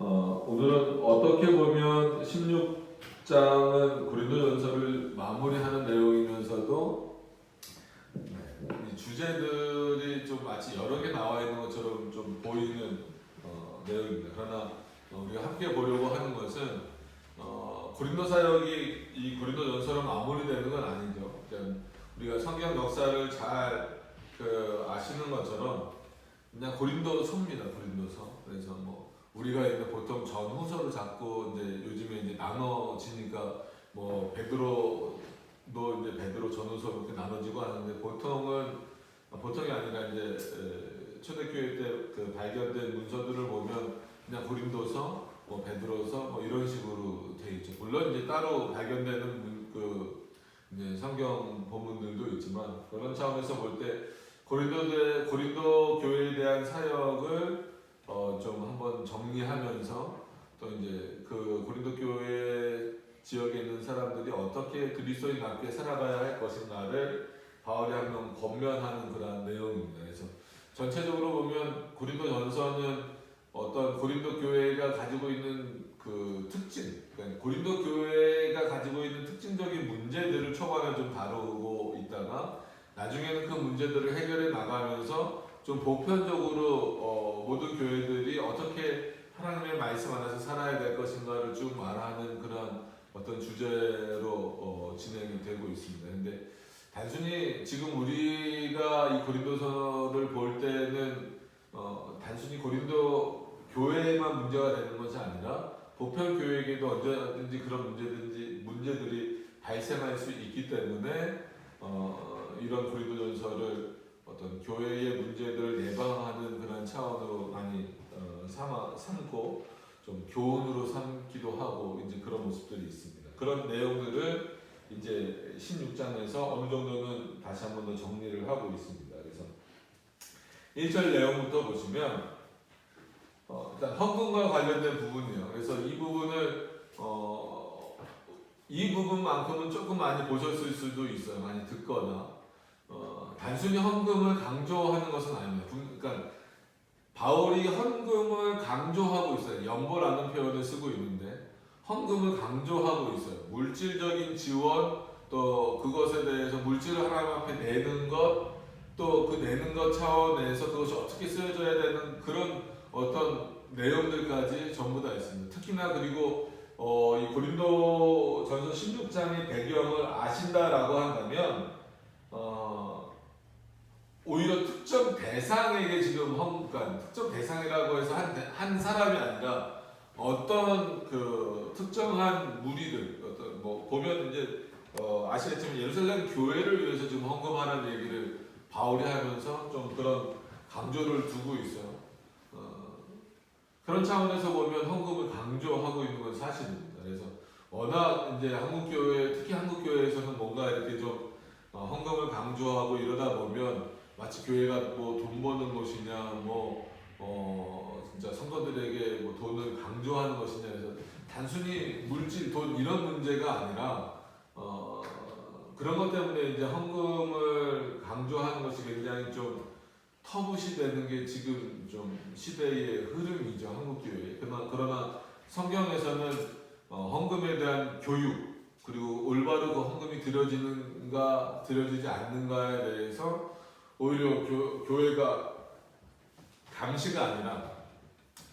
오늘은 어떻게 보면 16장은 고린도전서를 마무리하는 내용이면서도 이 주제들이 좀 마치 여러 개 나와 있는 것처럼 좀 보이는 내용입니다. 그러나 우리가 함께 보려고 하는 것은 고린도 사역이 이 고린도전서로 마무리되는 건 아니죠. 그러니까 우리가 성경 역사를 잘 아시는 것처럼 그냥 고린도서입니다. 고린도서. 그래서 뭐 우리가 이제 보통 전후서를 자꾸 이제 요즘에 이제 나눠지니까 뭐 베드로도 이제 베드로 전후서 이렇게 나눠지고 하는데 보통이 아니라 이제 초대교회 때 발견된 문서들을 보면 그냥 고린도서, 뭐 베드로서 뭐 이런 식으로 돼 있죠. 물론 이제 따로 발견되는 이제 성경 본문들도 있지만 그런 차원에서 볼 때 고린도 교회에 대한 사역을 좀 한번 정리하면서 또 이제 그 고린도 교회 지역에 있는 사람들이 어떻게 그리스도인답게 살아가야 할 것인가를 바울이 한번 권면하는 그런 내용입니다. 그래서 전체적으로 보면 고린도전서는 어떤 고린도 교회가 가지고 있는 그 특징, 그러니까 고린도 교회가 가지고 있는 특징적인 문제들을 초반에 좀 다루고 있다가 나중에는 그 문제들을 해결해 나가면서 좀 보편적으로 모든 교회들이 어떻게 하나님의 말씀 안에서 살아야 될 것인가를 쭉 말하는 그런 어떤 주제로 진행이 되고 있습니다. 근데 단순히 지금 우리가 이 고린도서를 볼 때는 단순히 고린도 교회에만 문제가 되는 것이 아니라 보편 교회에게도 언제든지 그런 문제들이 발생할 수 있기 때문에 이런 고린도전서를 어떤 교회의 문제들을 예방하는 그런 차원으로 많이 삼고 좀 교훈으로 삼기도 하고 이제 그런 모습들이 있습니다. 그런 내용들을 이제 16장에서 어느 정도는 다시 한 번 더 정리를 하고 있습니다. 그래서 1절 내용부터 보시면 일단 헌금과 관련된 부분이에요. 그래서 이 부분만큼은 조금 많이 보셨을 수도 있어요. 많이 듣거나 단순히 헌금을 강조하는 것은 아닙니다. 그러니까 바울이 헌금을 강조하고 있어요. 연보라는 표현을 쓰고 있는데 헌금을 강조하고 있어요. 물질적인 지원, 또 그것에 대해서 물질을 하나님 앞에 내는 것, 또 그 내는 것 차원에서 그것이 어떻게 쓰여져야 되는 그런 어떤 내용들까지 전부 다 있습니다. 특히나 그리고 이 고린도 전서 16장의 배경을 아신다라고 한다면 오히려 특정 대상에게 지금 그러니까 특정 대상이라고 해서 한 사람이 아니라 어떤 그 특정한 무리들 어떤 뭐 보면 이제 아시겠지만 예루살렘 교회를 위해서 지금 헌금하라는 얘기를 바울이 하면서 좀 그런 강조를 두고 있어요. 그런 차원에서 보면 헌금을 강조하고 있는 건 사실입니다. 그래서 워낙 이제 특히 한국 교회에서는 뭔가 이렇게 좀 헌금을 강조하고 이러다 보면 마치 교회가 뭐 돈 버는 것이냐, 진짜 성도들에게 뭐 돈을 강조하는 것이냐 해서 단순히 물질, 돈 이런 문제가 아니라 그런 것 때문에 이제 헌금을 강조하는 것이 굉장히 좀 터부시되는 게 지금 좀 시대의 흐름이죠. 한국 교회. 그러나 성경에서는 헌금에 대한 교육 그리고 올바르고 헌금이 드려지는가 드려지지 않는가에 대해서 오히려 교회가 감시가 아니라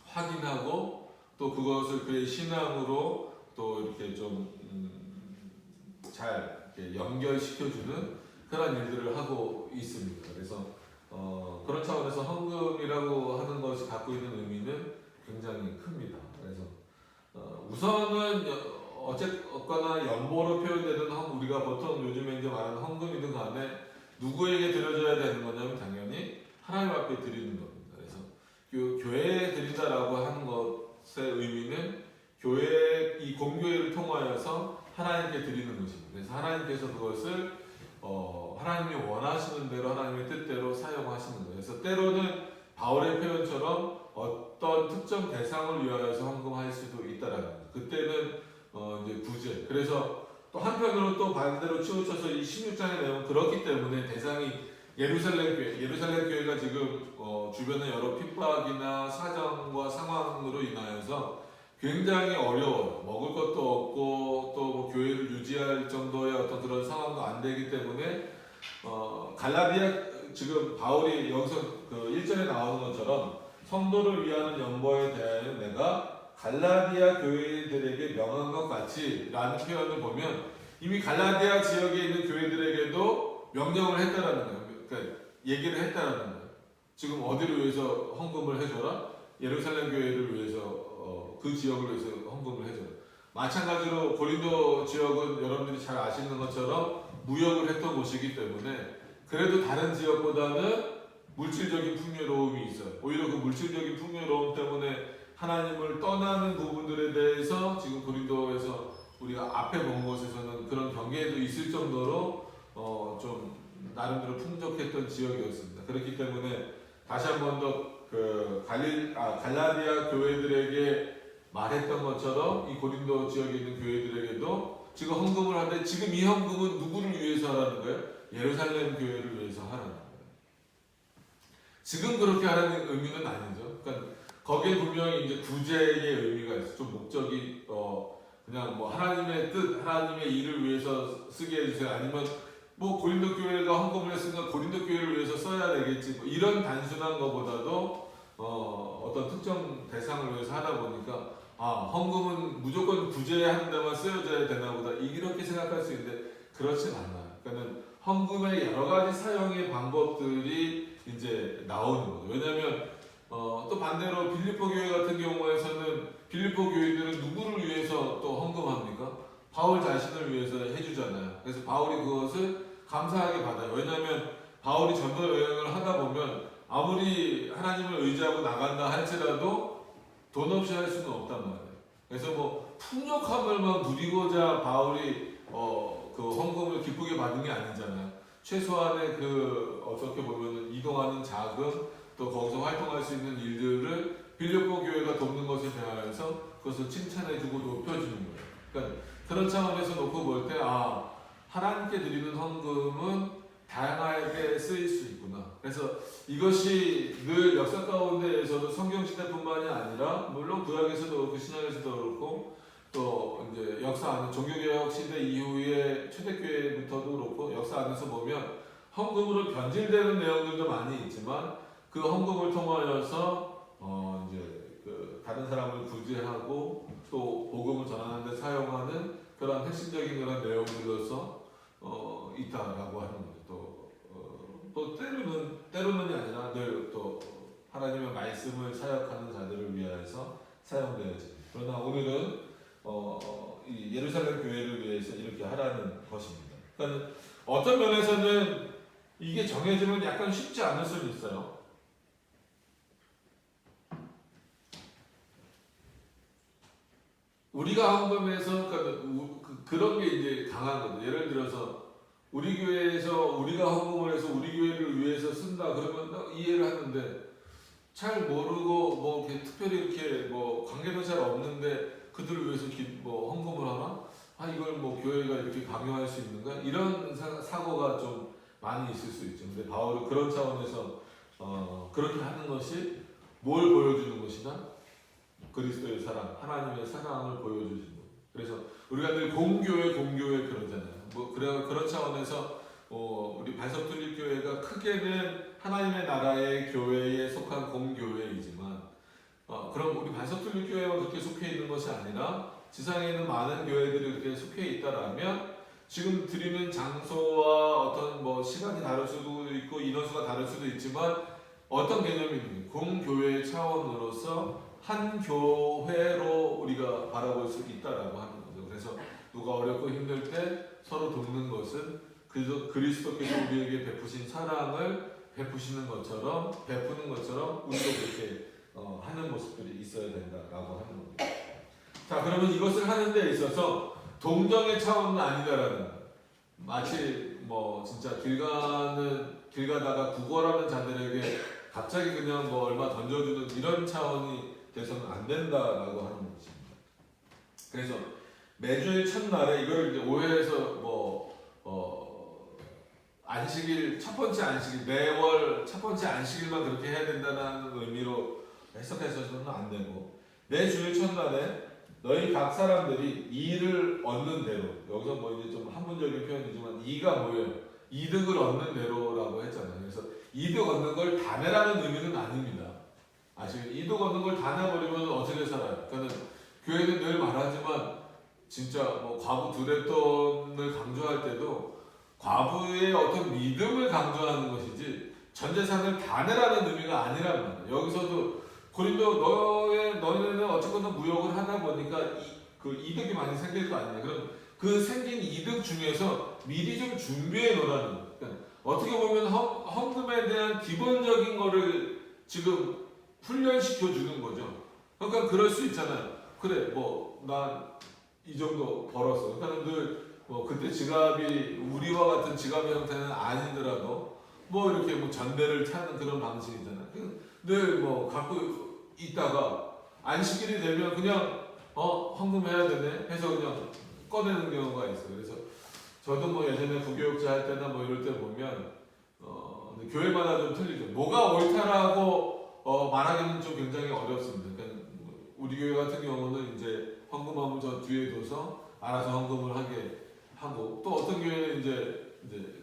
확인하고 또 그것을 그의 신앙으로 또 이렇게 좀 잘 연결시켜주는 그런 일들을 하고 있습니다. 그래서 그런 차원에서 헌금이라고 하는 것이 갖고 있는 의미는 굉장히 큽니다. 그래서 우선은 어쨌거나 연보로 표현되는 우리가 보통 요즘에 이제 말하는 헌금이든 간에 누구에게 드려져야 되는 거냐면 당연히 하나님 앞에 드리는 겁니다. 그래서 교회에 드린다라고 하는 것의 의미는 교회 이 공교회를 통하여서 하나님께 드리는 것입니다. 그래서 하나님께서 그것을 하나님이 원하시는 대로 하나님의 뜻대로 사용하시는 거예요. 그래서 때로는 바울의 표현처럼 어떤 특정 대상을 위하여서 헌금할 수도 있다라는 거예요. 그때는 이제 구제. 그래서 또 한편으로 또 반대로 치우쳐서 이 16장의 내용은 그렇기 때문에 대상이 예루살렘 교회가 지금 주변의 여러 핍박이나 사정과 상황으로 인하여서 굉장히 어려워요. 먹을 것도 없고 또 뭐 교회를 유지할 정도의 어떤 그런 상황도 안 되기 때문에 갈라디아 지금 바울이 여기서 그 1절에 나오는 것처럼 성도를 위하는 연보에 대하여 내가 갈라디아 교회들에게 명한 것 같이 라는 표현을 보면 이미 갈라디아 지역에 있는 교회들에게도 명령을 했다라는 거예요. 그러니까 얘기를 했다라는 거예요. 지금 어디를 위해서 헌금을 해줘라? 예루살렘 교회를 위해서 그 지역을 위해서 헌금을 해줘라. 마찬가지로 고린도 지역은 여러분들이 잘 아시는 것처럼 무역을 했던 곳이기 때문에 그래도 다른 지역보다는 물질적인 풍요로움이 있어요. 오히려 그 물질적인 풍요로움 때문에 하나님을 떠나는 부분들에 대해서 지금 고린도에서 우리가 앞에 본 것에서는 그런 경계도 있을 정도로 좀 나름대로 풍족했던 지역이었습니다. 그렇기 때문에 다시 한 번 더 그 갈라디아 교회들에게 말했던 것처럼 이 고린도 지역에 있는 교회들에게도 지금 헌금을 하는데 지금 이 헌금은 누구를 위해서 하라는 거예요? 예루살렘 교회를 위해서 하라는 거예요. 지금 그렇게 하라는 의미는 아니죠. 그러니까 거기에 분명히 이제 구제의 의미가 있어요. 좀 목적이 그냥 뭐 하나님의 뜻, 하나님의 일을 위해서 쓰게 해주세요. 아니면 뭐 고린도 교회가 헌금을 했으니까 고린도 교회를 위해서 써야 되겠지. 뭐 이런 단순한 것보다도 어떤 특정 대상을 위해서 하다 보니까 헌금은 무조건 구제하는 데만 쓰여져야 되나 보다 이렇게 생각할 수 있는데 그렇진 않아요. 그러니까 헌금의 여러 가지 사용의 방법들이 이제 나오는 거죠. 왜냐하면 또 반대로 빌립보 교회 같은 경우에서는 빌립보 교회들은 누구를 위해서 또 헌금합니까? 바울 자신을 위해서 해주잖아요. 그래서 바울이 그것을 감사하게 받아요. 왜냐하면 바울이 전도 여행을 하다 보면 아무리 하나님을 의지하고 나간다 할지라도 돈 없이 할 수는 없단 말이에요. 그래서 뭐 풍족함을만 누리고자 바울이 그 헌금을 기쁘게 받은 게 아니잖아요. 최소한의 그 어떻게 보면 이동하는 자금 또 거기서 활동할 수 있는 일들을 빌립보 교회가 돕는 것에 대하여서 그것을 칭찬해주고 높여주는 거예요. 그러니까 그런 차원에서 놓고 볼 때 하나님께 드리는 헌금은 다양하게 쓰일 수 있구나. 그래서 이것이 늘 역사 가운데에서도 성경시대뿐만이 아니라 물론 구약에서도 그렇고 신약에서도 그렇고 또 이제 역사 안에 종교개혁 시대 이후에 초대교회부터도 그렇고 역사 안에서 보면 헌금으로 변질되는 내용들도 많이 있지만 그 헌금을 통하여서 이제 그 다른 사람을 구제하고 또 복음을 전하는 데 사용하는 그런 핵심적인 그런 내용들로서 있다라고 하는 거죠. 또 때로는이 아니라 늘 또 하나님의 말씀을 사역하는 자들을 위하여서 사용되어집니다. 그러나 오늘은 이 예루살렘 교회를 위해서 이렇게 하라는 것입니다. 그러니까 어떤 면에서는 이게 정해지면 약간 쉽지 않을 수는 있어요. 우리가 헌금해서 그런 게 이제 강한 거죠. 예를 들어서 우리 교회에서 우리가 헌금을 해서 우리 교회를 위해서 쓴다 그러면 이해를 하는데 잘 모르고 뭐 이렇게 특별히 이렇게 뭐 관계도 잘 없는데 그들을 위해서 뭐 헌금을 하나? 이걸 뭐 교회가 이렇게 강요할 수 있는가? 이런 사고가 좀 많이 있을 수 있죠. 근데 바울은 그런 차원에서 그렇게 하는 것이 뭘 보여주는 것이냐? 그리스도의 사랑, 하나님의 사랑을 보여주시는 거예요. 그래서 우리가 늘 공교회 그러잖아요. 뭐 그런 차원에서 우리 발석툴립교회가 크게는 하나님의 나라의 교회에 속한 공교회이지만 그럼 우리 발석툴립교회만 그렇게 속해 있는 것이 아니라 지상에 있는 많은 교회들이 그렇게 속해 있다라면 지금 드리는 장소와 어떤 뭐 시간이 다를 수도 있고 인원수가 다를 수도 있지만 어떤 개념이 있는 공교회 차원으로서 한 교회로 우리가 바라볼 수 있다라고 하는 거죠. 그래서 누가 어렵고 힘들 때 서로 돕는 것은 그리스도께서 우리에게 베푸신 사랑을 베푸는 것처럼 우리도 그렇게 하는 모습들이 있어야 된다라고 하는 겁니다. 자, 그러면 이것을 하는 데 있어서 동정의 차원은 아니다라는 거예요. 마치 뭐 진짜 길 가다가 구걸하는 자들에게 갑자기 그냥 뭐 얼마 던져주는 이런 차원이 돼서는 안 된다라고 하는 것입니다. 그래서 매주일 첫날에 이걸 이제 오해해서 안식일 첫 번째 안식일 매월 첫 번째 안식일만 그렇게 해야 된다는 의미로 해석해서는 안 되고 매 주일 첫날에 너희 각 사람들이 이를 얻는 대로 여기서 뭐 이제 좀 한문적인 표현이지만 이가 뭐예요? 이득을 얻는 대로라고 했잖아요. 그래서 이득 얻는 걸 다 내라는 의미는 아닙니다. 아시겠죠? 이득 얻는 걸 다 내버리면 어떻게 살아요? 그러니까 교회는 늘 말하지만 진짜 뭐 과부 두레돈을 강조할 때도 과부의 어떤 믿음을 강조하는 것이지 전 재산을 다 내라는 의미가 아니란 말이에요. 여기서도 고린도 너희는 어쨌거나 무역을 하다 보니까 그 이득이 많이 생길 거 아니에요. 그럼 그 생긴 이득 중에서 미리 좀 준비해 놓으라는 거예요. 그러니까 어떻게 보면 헌금에 대한 기본적인 거를 지금 훈련시켜 주는 거죠. 그러니까 그럴 수 있잖아요. 그래, 뭐 난 이 정도 벌었어. 그러니까 늘 뭐 그때 지갑이 우리와 같은 지갑의 형태는 아니더라도 뭐 이렇게 뭐 전대를 타는 그런 방식이잖아요. 늘 뭐 갖고 있다가 안식일이 되면 그냥 헌금해야 되네 해서 그냥 꺼내는 경우가 있어요. 그래서 저도 뭐 예전에 부교육자 할 때나 뭐 이럴 때 보면 교회마다 좀 틀리죠. 뭐가 옳다라고 말하기는 좀 굉장히 어렵습니다. 그러니까 우리 교회 같은 경우는 이제 헌금함을 저 뒤에 둬서 알아서 헌금을 하게 하고 또 어떤 교회는 이제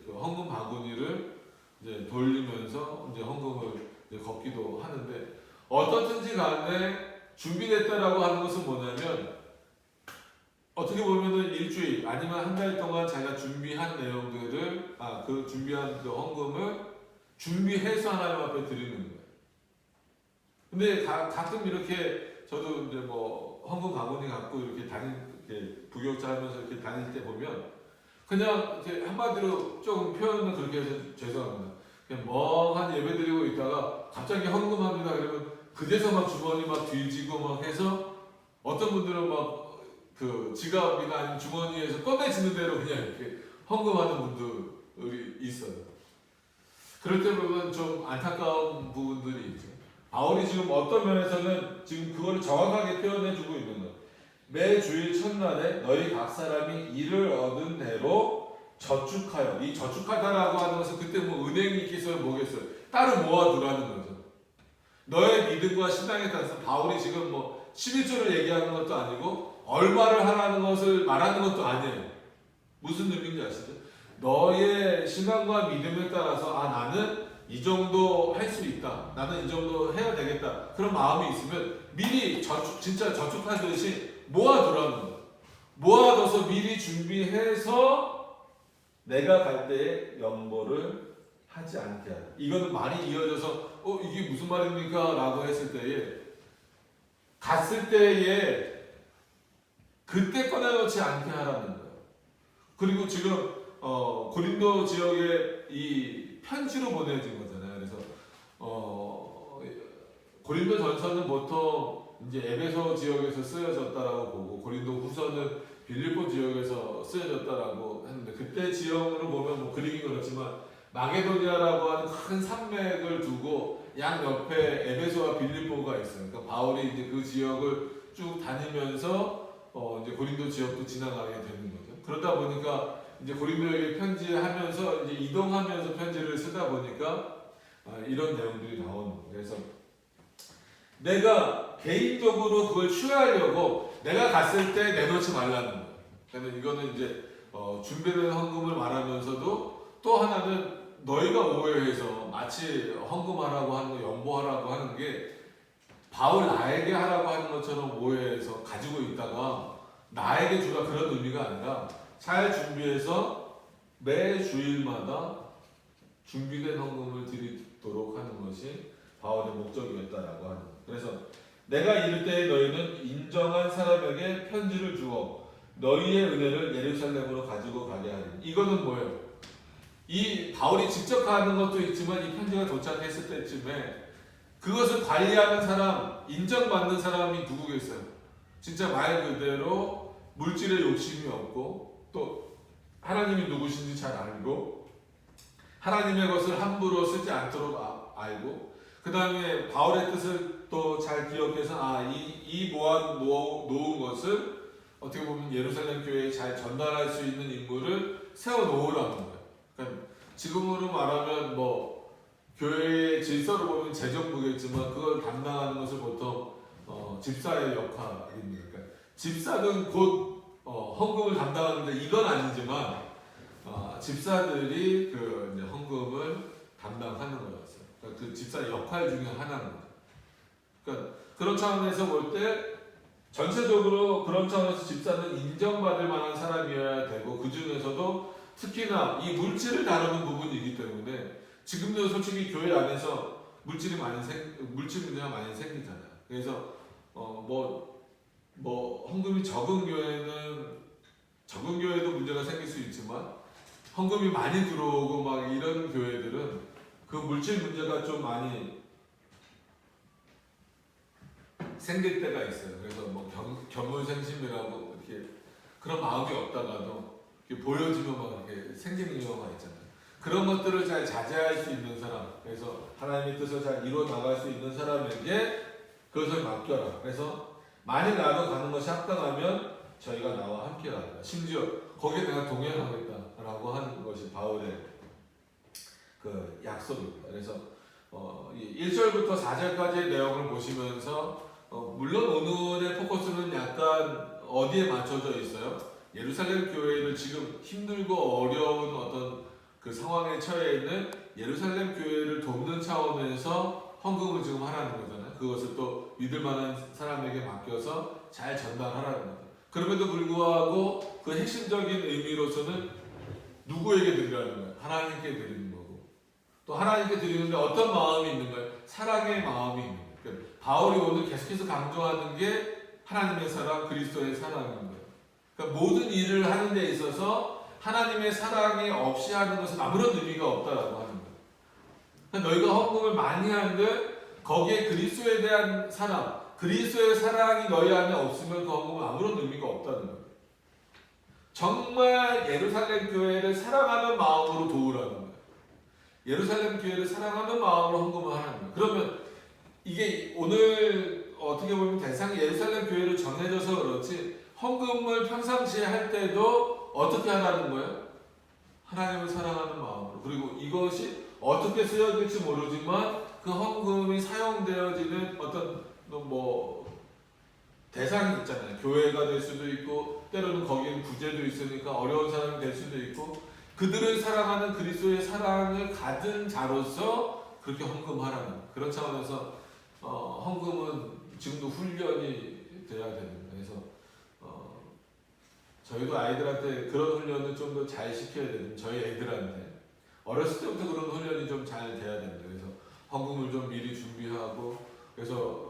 그 헌금 바구니를 이제 돌리면서 이제 헌금을 이제 걷기도 하는데 어떻든지 간에 준비됐다라고 하는 것은 뭐냐면 어떻게 보면은 일주일 아니면 한 달 동안 자기가 준비한 내용들을 그 준비한 그 헌금을 준비해서 하나님 앞에 드리는 거예요. 근데 가끔 이렇게 저도 이제 뭐 헌금 바구니 갖고 이렇게 부교육자 하면서 이렇게 다닐 때 보면 그냥 이렇게 한마디로 조금 표현은 그렇게 해서 죄송합니다. 그냥 멍한 예배 드리고 있다가 갑자기 헌금합니다. 그러면 그제서 막 주머니 막 뒤지고 막 해서 어떤 분들은 막 그 지갑이나 아니면 주머니에서 꺼내지는 대로 그냥 이렇게 헌금하는 분들이 있어요. 그럴 때 보면 좀 안타까운 부분들이 있죠. 바울이 지금 어떤 면에서는 지금 그거를 정확하게 표현해주고 있는 거예요. 매 주일 첫날에 너희 각 사람이 이를 얻은 대로 저축하여. 이 저축하다라고 하는 것은 그때 뭐 은행이 있겠어요, 뭐겠어요? 따로 모아두라는 거죠. 너의 믿음과 신앙에 따라서 바울이 지금 뭐 11조를 얘기하는 것도 아니고 얼마를 하라는 것을 말하는 것도 아니에요. 무슨 의미인지 아시죠? 너의 신앙과 믿음에 따라서 나는 이 정도 할 수 있다. 나는 이 정도 해야 되겠다. 그런 마음이 있으면 미리 진짜 저축하듯이 모아두라는 거예요. 모아둬서 미리 준비해서 내가 갈 때에 연보를 하지 않게 하라. 이거는 말이 이어져서 이게 무슨 말입니까? 라고 했을 때에 갔을 때에 그때 꺼내놓지 않게 하라는 거예요. 그리고 지금 고린도 지역에 이 편지로 보내진 거잖아요. 그래서 고린도 전서는 보통 이제 에베소 지역에서 쓰여졌다라고 보고 고린도 후서는 빌립보 지역에서 쓰여졌다라고 했는데 그때 지역으로 보면 뭐 그리긴 그렇지만 마게도니아라고 하는 큰 산맥을 두고 양 옆에 에베소와 빌립보가 있어요. 그러니까 바울이 이제 그 지역을 쭉 다니면서 이제 고린도 지역도 지나가게 되는 거죠. 그러다 보니까 이제 고린도에게 편지하면서 이제 이동하면서 편지를 쓰다 보니까 이런 내용들이 나오는 거예요. 그래서 내가 개인적으로 그걸 취하려고 내가 갔을 때 내놓지 말라는 거예요. 그러니까 이거는 이제 준비된 헌금을 말하면서도 또 하나는 너희가 오해해서 마치 헌금하라고 하는 거, 연보하라고 하는 게 바울 나에게 하라고 하는 것처럼 오해해서 가지고 있다가 나에게 주라 그런 의미가 아니라 잘 준비해서 매 주일마다 준비된 헌금을 드리도록 하는 것이 바울의 목적이었다라고 하는 거예요. 그래서 내가 이를 때 너희는 인정한 사람에게 편지를 주어 너희의 은혜를 예루살렘으로 가지고 가게 하리. 이거는 뭐예요? 이 바울이 직접 가는 것도 있지만 이 편지가 도착했을 때쯤에 그것을 관리하는 사람, 인정받는 사람이 누구겠어요? 진짜 말 그대로 물질에 욕심이 없고 또 하나님이 누구신지 잘 알고 하나님의 것을 함부로 쓰지 않도록 알고 그 다음에 바울의 뜻을 또 잘 기억해서 이 모아 놓은 것을 어떻게 보면 예루살렘 교회에 잘 전달할 수 있는 인물을 세워 놓으라는 거예요. 그러니까 지금으로 말하면 뭐 교회의 질서를 보면 재정부겠지만 그걸 담당하는 것을 보통 집사의 역할입니다. 그러니까 집사는 곧 헌금을 담당하는데 이건 아니지만 집사들이 그 이제 헌금을 담당하는 거였어요. 그러니까 그 집사의 역할 중에 하나인 거죠. 그러니까 그런 차원에서 볼 때 전체적으로 그런 차원에서 집사는 인정받을 만한 사람이어야 되고 그 중에서도 특히나 이 물질을 다루는 부분이기 때문에 지금도 솔직히 교회 안에서 물질 문제가 많이 생기잖아요. 그래서 헌금이 적은 교회도 문제가 생길 수 있지만 헌금이 많이 들어오고 막 이런 교회들은 그 물질 문제가 좀 많이 생길 때가 있어요. 그래서 뭐 견물생심이라고 이렇게 그런 마음이 없다가도 이렇게 보여지면 막 이렇게 생기는 경우가 있잖아요. 그런 것들을 잘 자제할 수 있는 사람, 그래서 하나님의 뜻을 잘 이루어 나갈 수 있는 사람에게 그것을 맡겨라. 그래서 만일 나도 가는 것이 합당하면 저희가 나와 함께 가라. 심지어 거기에 내가 동행하겠다라고 하는 것이 바울의 그 약속입니다. 그래서 1절부터 4절까지의 내용을 보시면서 물론 오늘의 포커스는 약간 어디에 맞춰져 있어요? 예루살렘 교회를 지금 힘들고 어려운 어떤 그 상황에 처해 있는 예루살렘 교회를 돕는 차원에서 헌금을 지금 하라는 거잖아요. 그것을 또 믿을 만한 사람에게 맡겨서 잘 전달하라는 거죠. 그럼에도 불구하고 그 핵심적인 의미로서는 누구에게 드리라는 거예요? 하나님께 드리는 거고, 또 하나님께 드리는데 어떤 마음이 있는 거예요? 사랑의 마음이 있는 거예요. 그러니까 바울이 오늘 계속해서 강조하는 게 하나님의 사랑, 그리스도의 사랑인 거예요. 그러니까 모든 일을 하는 데 있어서 하나님의 사랑이 없이 하는 것은 아무런 의미가 없다라고 하는 거예요. 그러니까 너희가 헌금을 많이 하는데 거기에 그리스도에 대한 사랑, 그리스도의 사랑이 너희 안에 없으면 그 헌금은 아무런 의미가 없다는 거예요. 정말 예루살렘 교회를 사랑하는 마음으로 도우라는 거예요. 예루살렘 교회를 사랑하는 마음으로 헌금을 하는 거예요. 그러면 이게 오늘 어떻게 보면 대상이 예루살렘 교회로 정해져서 그렇지 헌금을 평상시에 할 때도 어떻게 하라는 거예요? 하나님을 사랑하는 마음으로. 그리고 이것이 어떻게 쓰여질지 모르지만 그 헌금이 사용되어지는 어떤 대상이 있잖아요. 교회가 될 수도 있고 때로는 거기에는 부재도 있으니까 어려운 사람이 될 수도 있고 그들을 사랑하는 그리스도의 사랑을 가진 자로서 그렇게 헌금하라는 그런 차원에서 헌금은 지금도 훈련이 돼야 됩니다. 그래서 저희도 아이들한테 그런 훈련을 좀 더 잘 시켜야 됩니다. 저희 애들한테 어렸을 때부터 그런 훈련이 좀 잘 돼야 됩니다. 그래서 헌금을 좀 미리 준비하고 그래서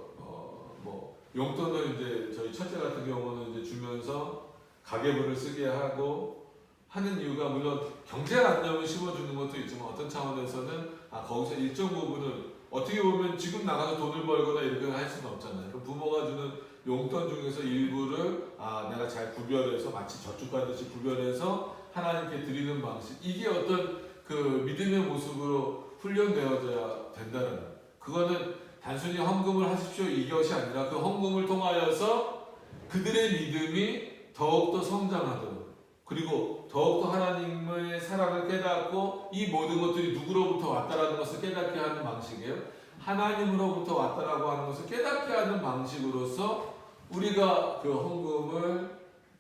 용돈을 이제 저희 첫째 같은 경우는 이제 주면서 가계부를 쓰게 하고 하는 이유가 물론 경제안정을 심어주는 것도 있지만 어떤 차원에서는 거기서 일정 부분을 어떻게 보면 지금 나가서 돈을 벌거나 이렇게 할 수는 없잖아요. 부모가 주는 용돈 중에서 일부를 내가 잘 구별해서 마치 저축하듯이 구별해서 하나님께 드리는 방식 이게 어떤 그 믿음의 모습으로 훈련되어져야 된다는 거예요. 그거는 단순히 헌금을 하십시오 이것이 아니라 그 헌금을 통하여서 그들의 믿음이 더욱더 성장하도록 그리고 더욱더 하나님의 사랑을 깨닫고 이 모든 것들이 누구로부터 왔다라는 것을 깨닫게 하는 방식이에요. 하나님으로부터 왔다라고 하는 것을 깨닫게 하는 방식으로서 우리가 그 헌금을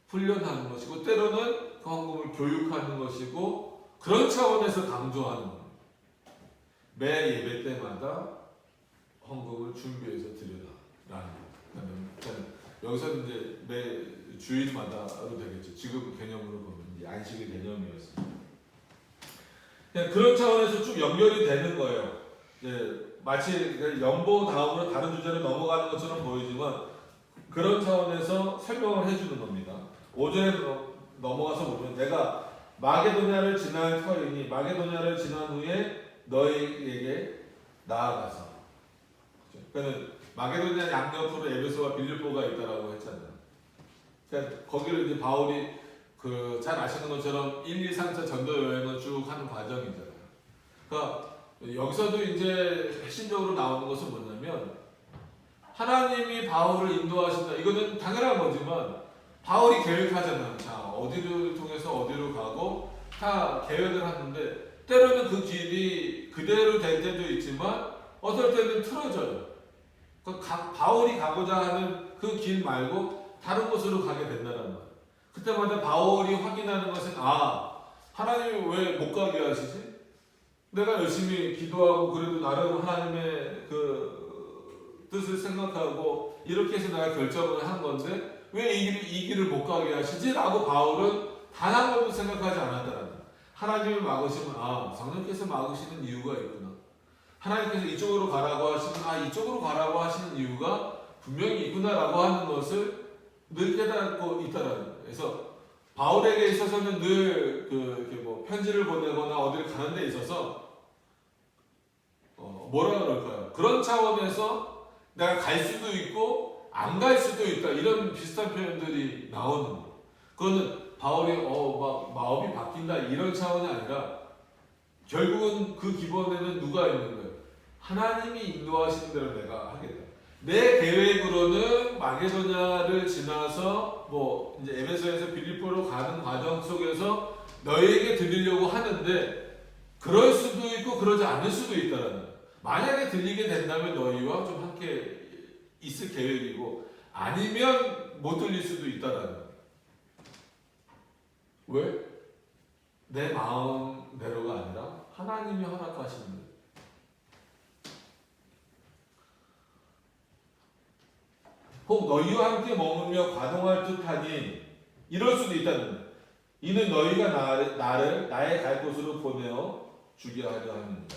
훈련하는 것이고 때로는 그 헌금을 교육하는 것이고 그런 차원에서 강조하는 거예요. 매 예배 때마다 헌금을 준비해서 드려라라는 거예요. 여기서는 이제 매 주일마다도 되겠죠. 지금 개념으로 보면 안식의 개념이었습니다. 그런 차원에서 쭉 연결이 되는 거예요. 마치 연보 다음으로 다른 주제로 넘어가는 것처럼 보이지만 그런 차원에서 설명을 해주는 겁니다. 5절에 넘어가서 보면 내가 마게도냐를 지날 터이니 마게도냐를 지난 후에 너희에게 나아가서 그러니까 마게도냐 양옆으로 에베소와 빌립보가 있다라고 했잖아요. 그러니까 거기를 이제 바울이 잘 아시는 것처럼 1, 2, 3차 전도 여행을 쭉 하는 과정이잖아요. 그러니까 여기서도 이제 핵심적으로 나오는 것은 뭐냐면 하나님이 바울을 인도하신다. 이거는 당연한 거지만 바울이 계획하잖아요. 자, 어디를 통해서 어디로 가고 다 계획을 하는데 때로는 그 길이 그대로 될 때도 있지만 어떨 때는 틀어져요. 바울이 가고자 하는 그 길 말고 다른 곳으로 가게 된다는 거예요. 그때마다 바울이 확인하는 것은 하나님이 왜 못 가게 하시지? 내가 열심히 기도하고 그래도 나름 하나님의 그 뜻을 생각하고 이렇게 해서 내가 결정을 한 건데 왜 이 길을 못 가게 하시지? 라고 바울은 단 한 번도 생각하지 않았다는 거예요. 하나님이 막으시면 성령께서 막으시는 이유가 있구나. 하나님께서 이쪽으로 가라고 하시면 이쪽으로 가라고 하시는 이유가 분명히 있구나라고 하는 것을 늘 깨닫고 있다라는 거예요. 그래서 바울에게 있어서는 늘 이렇게 뭐 편지를 보내거나 어디를 가는 데 있어서 뭐라 그럴까요? 그런 차원에서 내가 갈 수도 있고 안 갈 수도 있다 이런 비슷한 표현들이 나오는 거예요. 그거는 바울이 막 마음이 바뀐다 이런 차원이 아니라 결국은 그 기본에는 누가 있는 거예요? 하나님이 인도하시는 대로 내가 하겠다. 내 계획으로는 마게도냐를 지나서 뭐 이제 에베소에서 빌립보로 가는 과정 속에서 너희에게 드리려고 하는데 그럴 수도 있고 그러지 않을 수도 있다라는 거예요. 만약에 들리게 된다면 너희와 좀 함께 있을 계획이고 아니면 못 들릴 수도 있다라는 거예요. 왜? 내 마음대로가 아니라 하나님이 허락하시는 거예요. 혹 너희와 함께 머물며 과동할 듯하니 이럴 수도 있다는 거예요. 이는 너희가 나를 나의 갈 곳으로 보내어 주게 하려 합니다.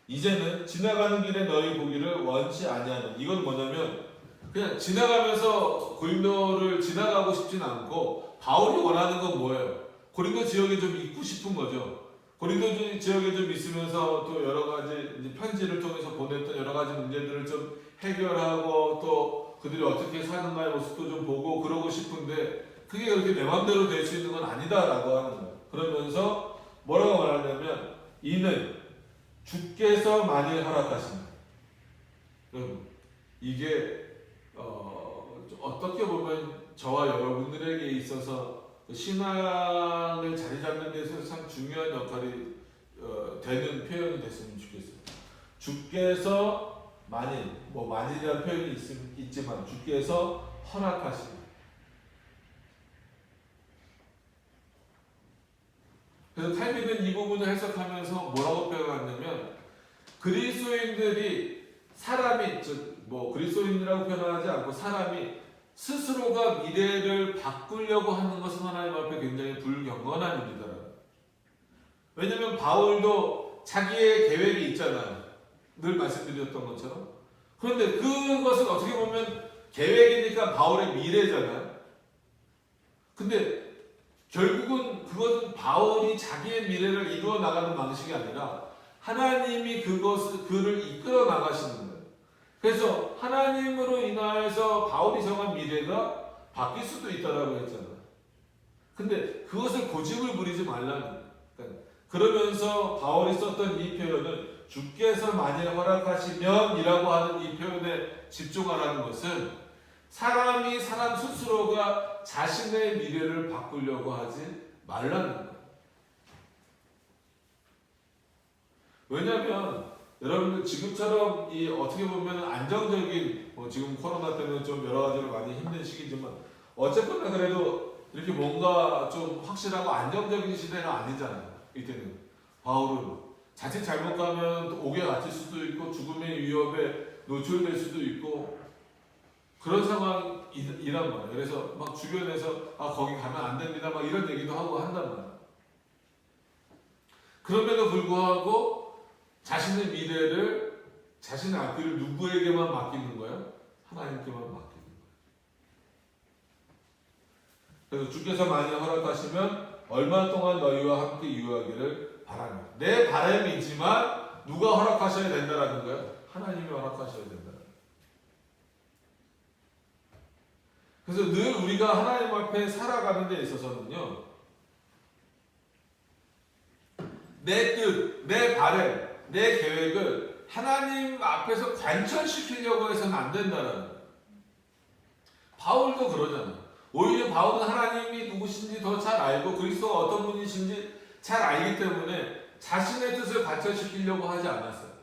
이제는 지나가는 길에 너희 보기를 원치 아니하는 이건 뭐냐면 그냥 지나가면서 고린도를 지나가고 싶진 않고 바울이 원하는 건 뭐예요? 고린도 지역에 좀 있고 싶은 거죠. 고린도 지역에 좀 있으면서 또 여러 가지 이제 편지를 통해서 보냈던 여러 가지 문제들을 좀 해결하고 또 그들이 어떻게 사는가의 모습도 좀 보고 그러고 싶은데 그게 그렇게 내 마음대로 될 수 있는 건 아니다라고 하는 거예요. 그러면서 뭐라고 말하냐면 이는 주께서 만일 허락하시면 여러분 이게 어떻게 보면 저와 여러분들에게 있어서 신앙을 자리 잡는 데 있어서 참 중요한 역할이 되는 표현이 됐으면 좋겠어요. 주께서 만일이라는 표현이 있지만 주께서 허락하시면 그래서 칼빈은 이 부분을 해석하면서 뭐라고 표현하냐면 그리스도인들이 사람이 그리스도인이라고 표현하지 않고 사람이 스스로가 미래를 바꾸려고 하는 것은 하나님 앞에 굉장히 불경건한 일이다. 왜냐하면 바울도 자기의 계획이 있잖아요. 늘 말씀드렸던 것처럼. 그런데 그것은 어떻게 보면 계획이니까 바울의 미래잖아요. 근데 결국은 그것은 바울이 자기의 미래를 이루어 나가는 방식이 아니라 하나님이 그를 이끌어 나가시는 거예요. 그래서 하나님으로 인하여서 바울이 정한 미래가 바뀔 수도 있다라고 했잖아요. 근데 그것을 고집을 부리지 말라는 거예요. 그러면서 바울이 썼던 이 표현은 주께서 만일 허락하시면 이라고 하는 이 표현에 집중하라는 것은 사람 스스로가 자신의 미래를 바꾸려고 하지 말라는 거예요. 왜냐하면 여러분들 지금처럼 이 어떻게 보면 안정적인 지금 코로나 때문에 좀 여러 가지로 많이 힘든 시기지만 어쨌거나 그래도 이렇게 뭔가 좀 확실하고 안정적인 시대가 아니잖아요. 이때는 바울은 자칫 잘못 가면 옥에 갇힐 수도 있고 죽음의 위협에 노출될 수도 있고 그런 상황이란 말이에요. 그래서 막 주변에서 거기 가면 안 됩니다 막 이런 얘기도 하고 한단 말이에요. 그럼에도 불구하고 자신의 미래를 자신의 앞길을 누구에게만 맡기는 거예요? 하나님께만 맡기는 거예요. 그래서 주께서 만일 허락하시면 얼마 동안 너희와 함께 유하기를 바랍니다. 내 바람이지만 누가 허락하셔야 된다라는 거예요? 하나님이 허락하셔야 된다. 그래서 늘 우리가 하나님 앞에 살아가는 데 있어서는요, 내 뜻, 내 바람, 내 계획을 하나님 앞에서 관철시키려고 해서는 안 된다는 거예요. 바울도 그러잖아요. 오히려 바울은 하나님이 누구신지 더 잘 알고 그리스도가 어떤 분이신지 잘 알기 때문에 자신의 뜻을 관철시키려고 하지 않았어요.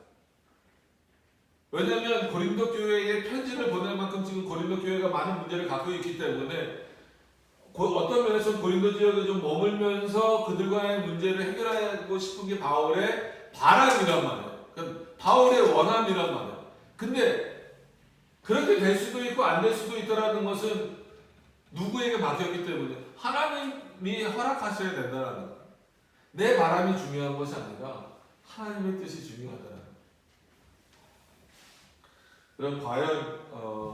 왜냐하면 고린도 교회에 편지를 보낼 만큼 지금 고린도 교회가 많은 문제를 갖고 있기 때문에 어떤 면에서 고린도 지역에 좀 머물면서 그들과의 문제를 해결하고 싶은 게 바울의 바람이란 말이에요. 그러니까 바울의 원함이란 말이에요. 근데 그렇게 될 수도 있고 안 될 수도 있다는 것은 누구에게 맡겼기 때문에 하나님이 허락하셔야 된다는 거예요. 내 바람이 중요한 것이 아니라 하나님의 뜻이 중요하다는 거예요. 그럼 과연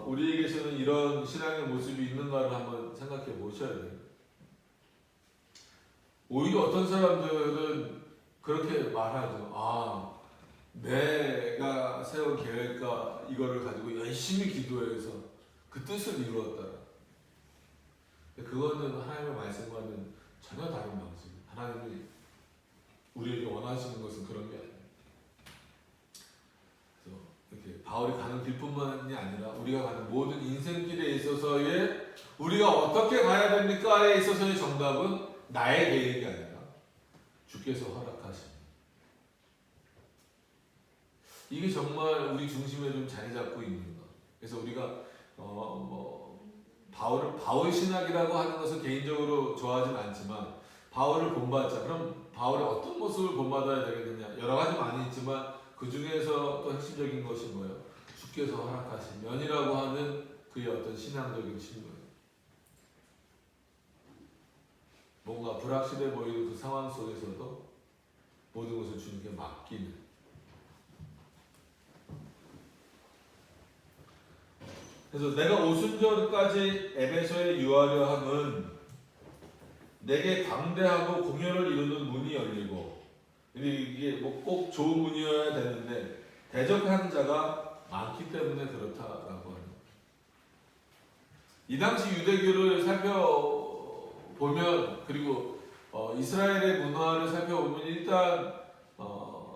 우리에게서는 이런 신앙의 모습이 있는가를 한번 생각해 보셔야 돼요. 오히려 어떤 사람들은 그렇게 말하죠. 내가 세운 계획과 이거를 가지고 열심히 기도해서 그 뜻을 이루었다. 그거는 하나님의 말씀과는 전혀 다른 방식이에요. 하나님이 우리에게 원하시는 것은 그런 게 아니에요. 그래서 이렇게 바울이 가는 길뿐만이 아니라 우리가 가는 모든 인생길에 있어서의 우리가 어떻게 가야 됩니까에 있어서의 정답은 나의 계획이 아니라 주께서 허락하신. 이게 정말 우리 중심에 좀 자리 잡고 있는 것. 그래서 우리가 바울 신학이라고 하는 것을 개인적으로 좋아하진 않지만 바울을 본받자. 그럼 바울의 어떤 모습을 본받아야 되겠느냐? 여러 가지 많이 있지만 그 중에서 또 핵심적인 것이 뭐예요? 주께서 허락하신 면이라고 하는 그의 어떤 신앙적인 신분. 뭔가 불확실해 보이는 그 상황 속에서도 모든 것을 주님께 맡기는. 그래서 내가 오순절까지 에베소에 유하려 함은 내게 광대하고 공연을 이루는 문이 열리고, 이게 뭐 꼭 좋은 문이어야 되는데 대적하는 자가 많기 때문에 그렇다라고 하는. 이 당시 유대교를 살펴보면, 그리고 이스라엘의 문화를 살펴보면 일단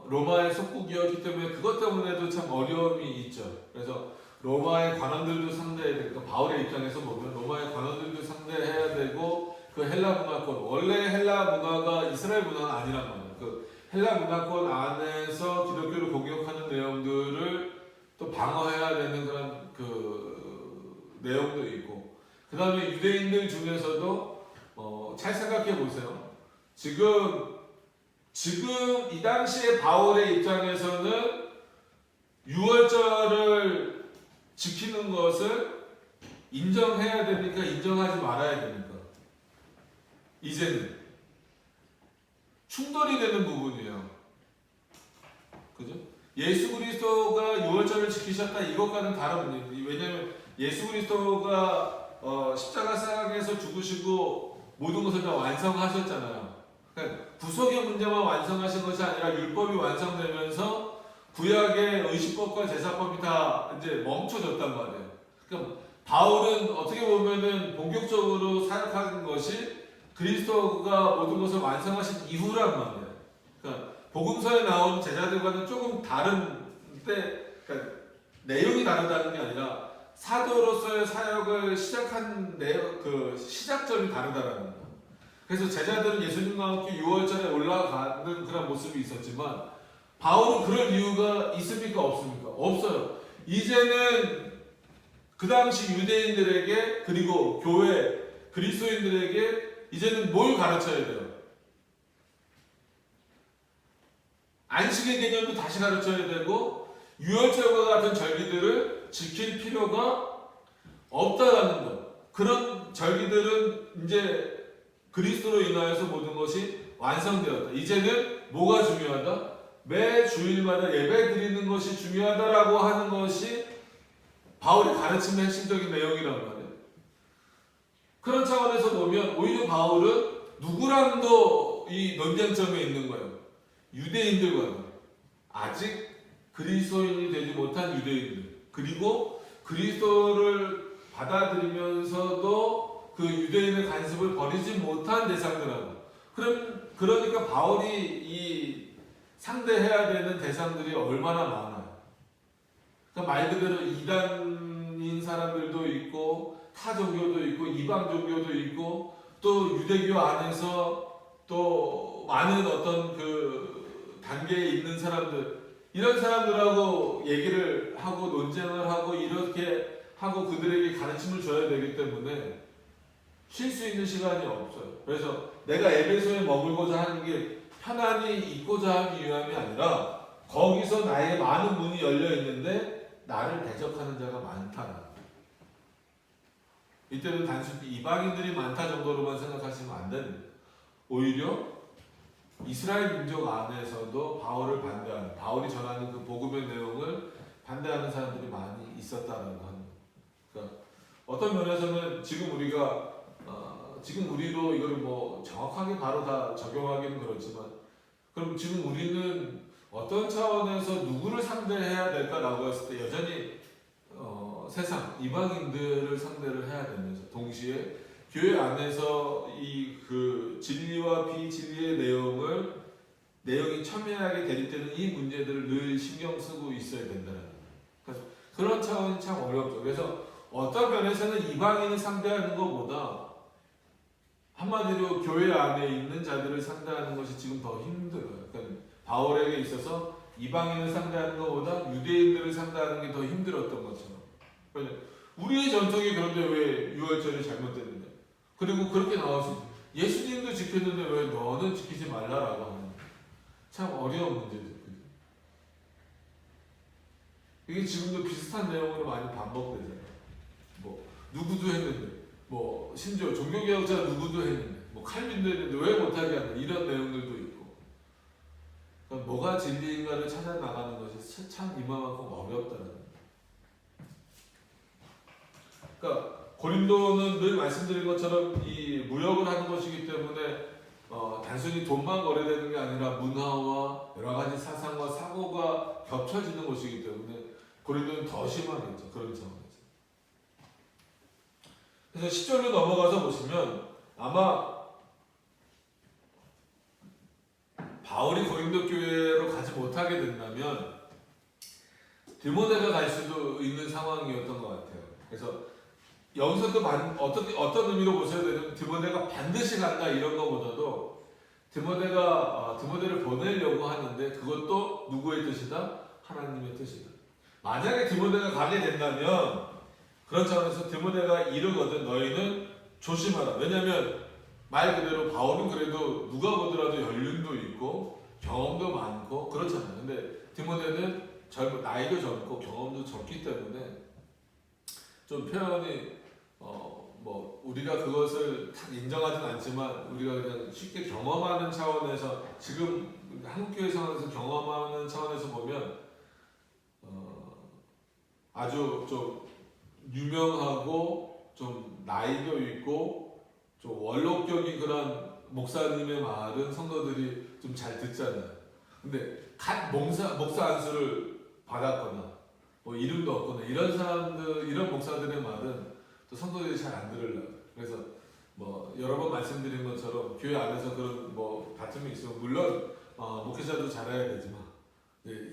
로마의 속국이었기 때문에 그것 때문에도 참 어려움이 있죠. 그래서 로마의 관원들도 상대해야 되고, 바울의 입장에서 보면 로마의 관원들도 상대해야 되고, 그 헬라 문화권, 원래 헬라 문화가 이스라엘 문화는 아니란 말이에요. 그 헬라 문화권 안에서 기독교를 공격하는 내용들을 또 방어해야 되는 그런 그 내용도 있고, 그 다음에 유대인들 중에서도 잘 생각해 보세요. 지금 이 당시에 바울의 입장에서는 유월절을 지키는 것을 인정해야 됩니까? 인정하지 말아야 됩니까? 이제는 충돌이 되는 부분이에요. 그죠? 예수 그리스도가 유월절을 지키셨다 이것과는 다른 문제예요. 왜냐하면 예수 그리스도가 십자가상에서 죽으시고 모든 것을 다 완성하셨잖아요. 그러니까 구속의 문제만 완성하신 것이 아니라 율법이 완성되면서 구약의 의식법과 제사법이 다 이제 멈춰졌단 말이에요. 그러니까 바울은 어떻게 보면은 본격적으로 사역하는 것이 그리스도가 모든 것을 완성하신 이후란 말이에요. 그러니까 복음서에 나온 제자들과는 조금 다른데, 그러니까 내용이 다르다는 게 아니라 사도로서의 사역을 시작한 그 시작점이 다르다라는 거예요. 그래서 제자들은 예수님과 함께 유월절에 올라가는 그런 모습이 있었지만 바울은 그럴 이유가 있습니까? 없습니까? 없어요. 이제는 그 당시 유대인들에게, 그리고 교회 그리스도인들에게 이제는 뭘 가르쳐야 돼요? 안식의 개념도 다시 가르쳐야 되고 유월절과 같은 절기들을 지킬 필요가 없다라는 것. 그런 절기들은 이제 그리스도로 인하여서 모든 것이 완성되었다. 이제는 뭐가 중요하다? 매 주일마다 예배 드리는 것이 중요하다라고 하는 것이 바울이 가르치는 핵심적인 내용이란 말이에요. 그런 차원에서 보면 오히려 바울은 누구랑도 이 논쟁점에 있는 거예요. 유대인들과, 아직 그리스도인이 되지 못한 유대인들, 그리고 그리스도를 받아들이면서도 그 유대인의 간섭을 버리지 못한 대상들하고. 그러니까 바울이 이 상대해야 되는 대상들이 얼마나 많아요. 그러니까 말 그대로 이단인 사람들도 있고, 타 종교도 있고, 이방 종교도 있고, 또 유대교 안에서 또 많은 어떤 그 단계에 있는 사람들, 이런 사람들하고 얘기를 하고 논쟁을 하고 이렇게 하고 그들에게 가르침을 줘야 되기 때문에 쉴 수 있는 시간이 없어요. 그래서 내가 에베소에 머물고자 하는 게 편안히 있고자 하기 위함이 아니라 거기서 나에게 많은 문이 열려 있는데 나를 대적하는 자가 많다. 이때는 단순히 이방인들이 많다 정도로만 생각하시면 안 됩니다. 오히려 이스라엘 민족 안에서도 바울을 반대하는, 바울이 전하는 그 복음의 내용을 반대하는 사람들이 많이 있었다는 겁니다. 그러니까 어떤 면에서는 지금 우리도 이걸 뭐 정확하게 바로 다 적용하기는 그렇지만, 그럼 지금 우리는 어떤 차원에서 누구를 상대해야 될까라고 했을 때 여전히 세상 이방인들을 상대를 해야 되면서 동시에 교회 안에서 이 그 진리와 비진리의 내용이 첨예하게 대립되는 이 문제들을 늘 신경 쓰고 있어야 된다는 거예요. 그래서 그런 차원이 참 어렵죠. 그래서 어떤 면에서는 이방인을 상대하는 것보다 한마디로 교회 안에 있는 자들을 상대하는 것이 지금 더 힘들어요. 그러니까 바울에게 있어서 이방인을 상대하는 것보다 유대인들을 상대하는 게 더 힘들었던 것처럼. 그러니까 우리의 전통이 그런데 왜 유월절이 잘못됐느냐? 그리고 그렇게 나올 수 있어요. 예수님도 지켰는데 왜 너는 지키지 말라라고 하는, 참 어려운 문제죠. 이게 지금도 비슷한 내용으로 많이 반복되잖아요. 뭐 누구도 했는데, 뭐 심지어 종교개혁자 누구도 했는데, 뭐 칼빈도 했는데 왜 못하게 하는 이런 내용들도 있고. 그러니까 뭐가 진리인가를 찾아 나가는 것이 참 이만큼 어렵다는 거예요. 그러니까 고린도는 늘 말씀드린 것처럼 이 무역을 하는 것이기 때문에 단순히 돈만 거래되는 게 아니라 문화와 여러 가지 사상과 사고가 겹쳐지는 곳이기 때문에 고린도는 더 심하겠죠. 그런 상황에서. 그래서 10절로 넘어가서 보시면 아마 바울이 고린도 교회로 가지 못하게 된다면 디모데가 갈 수도 있는 상황이었던 것 같아요. 그래서 여기서도 어떤 의미로 보셔야 되냐면 디모데가 반드시 간다 이런 것보다도 디모데를 보내려고 하는데 그것도 누구의 뜻이다? 하나님의 뜻이다. 만약에 디모데가 가게 된다면 그런 차원에서 디모데가 이르거든 너희는 조심하라. 왜냐하면 말 그대로 바울은 그래도 누가 보더라도 연륜도 있고 경험도 많고 그렇잖아요. 근데 디모데는 나이도 젊고 경험도 적기 때문에 좀 표현이 뭐 우리가 그것을 다 인정하진 않지만 우리가 그냥 쉽게 경험하는 차원에서 지금 한국교회 상황에서 경험하는 차원에서 보면 아주 좀 유명하고 좀 나이도 있고 좀 원록적인 그런 목사님의 말은 성도들이 좀 잘 듣잖아요. 근데 갓 목사 안수를 받았거나 뭐 이름도 없거나 이런 사람들, 이런 목사들의 말은 또 성도들이 잘 안 들으려고. 그래서 뭐 여러 번 말씀드린 것처럼 교회 안에서 그런 뭐 다툼이 있으면 물론 목회자도 잘해야 되지만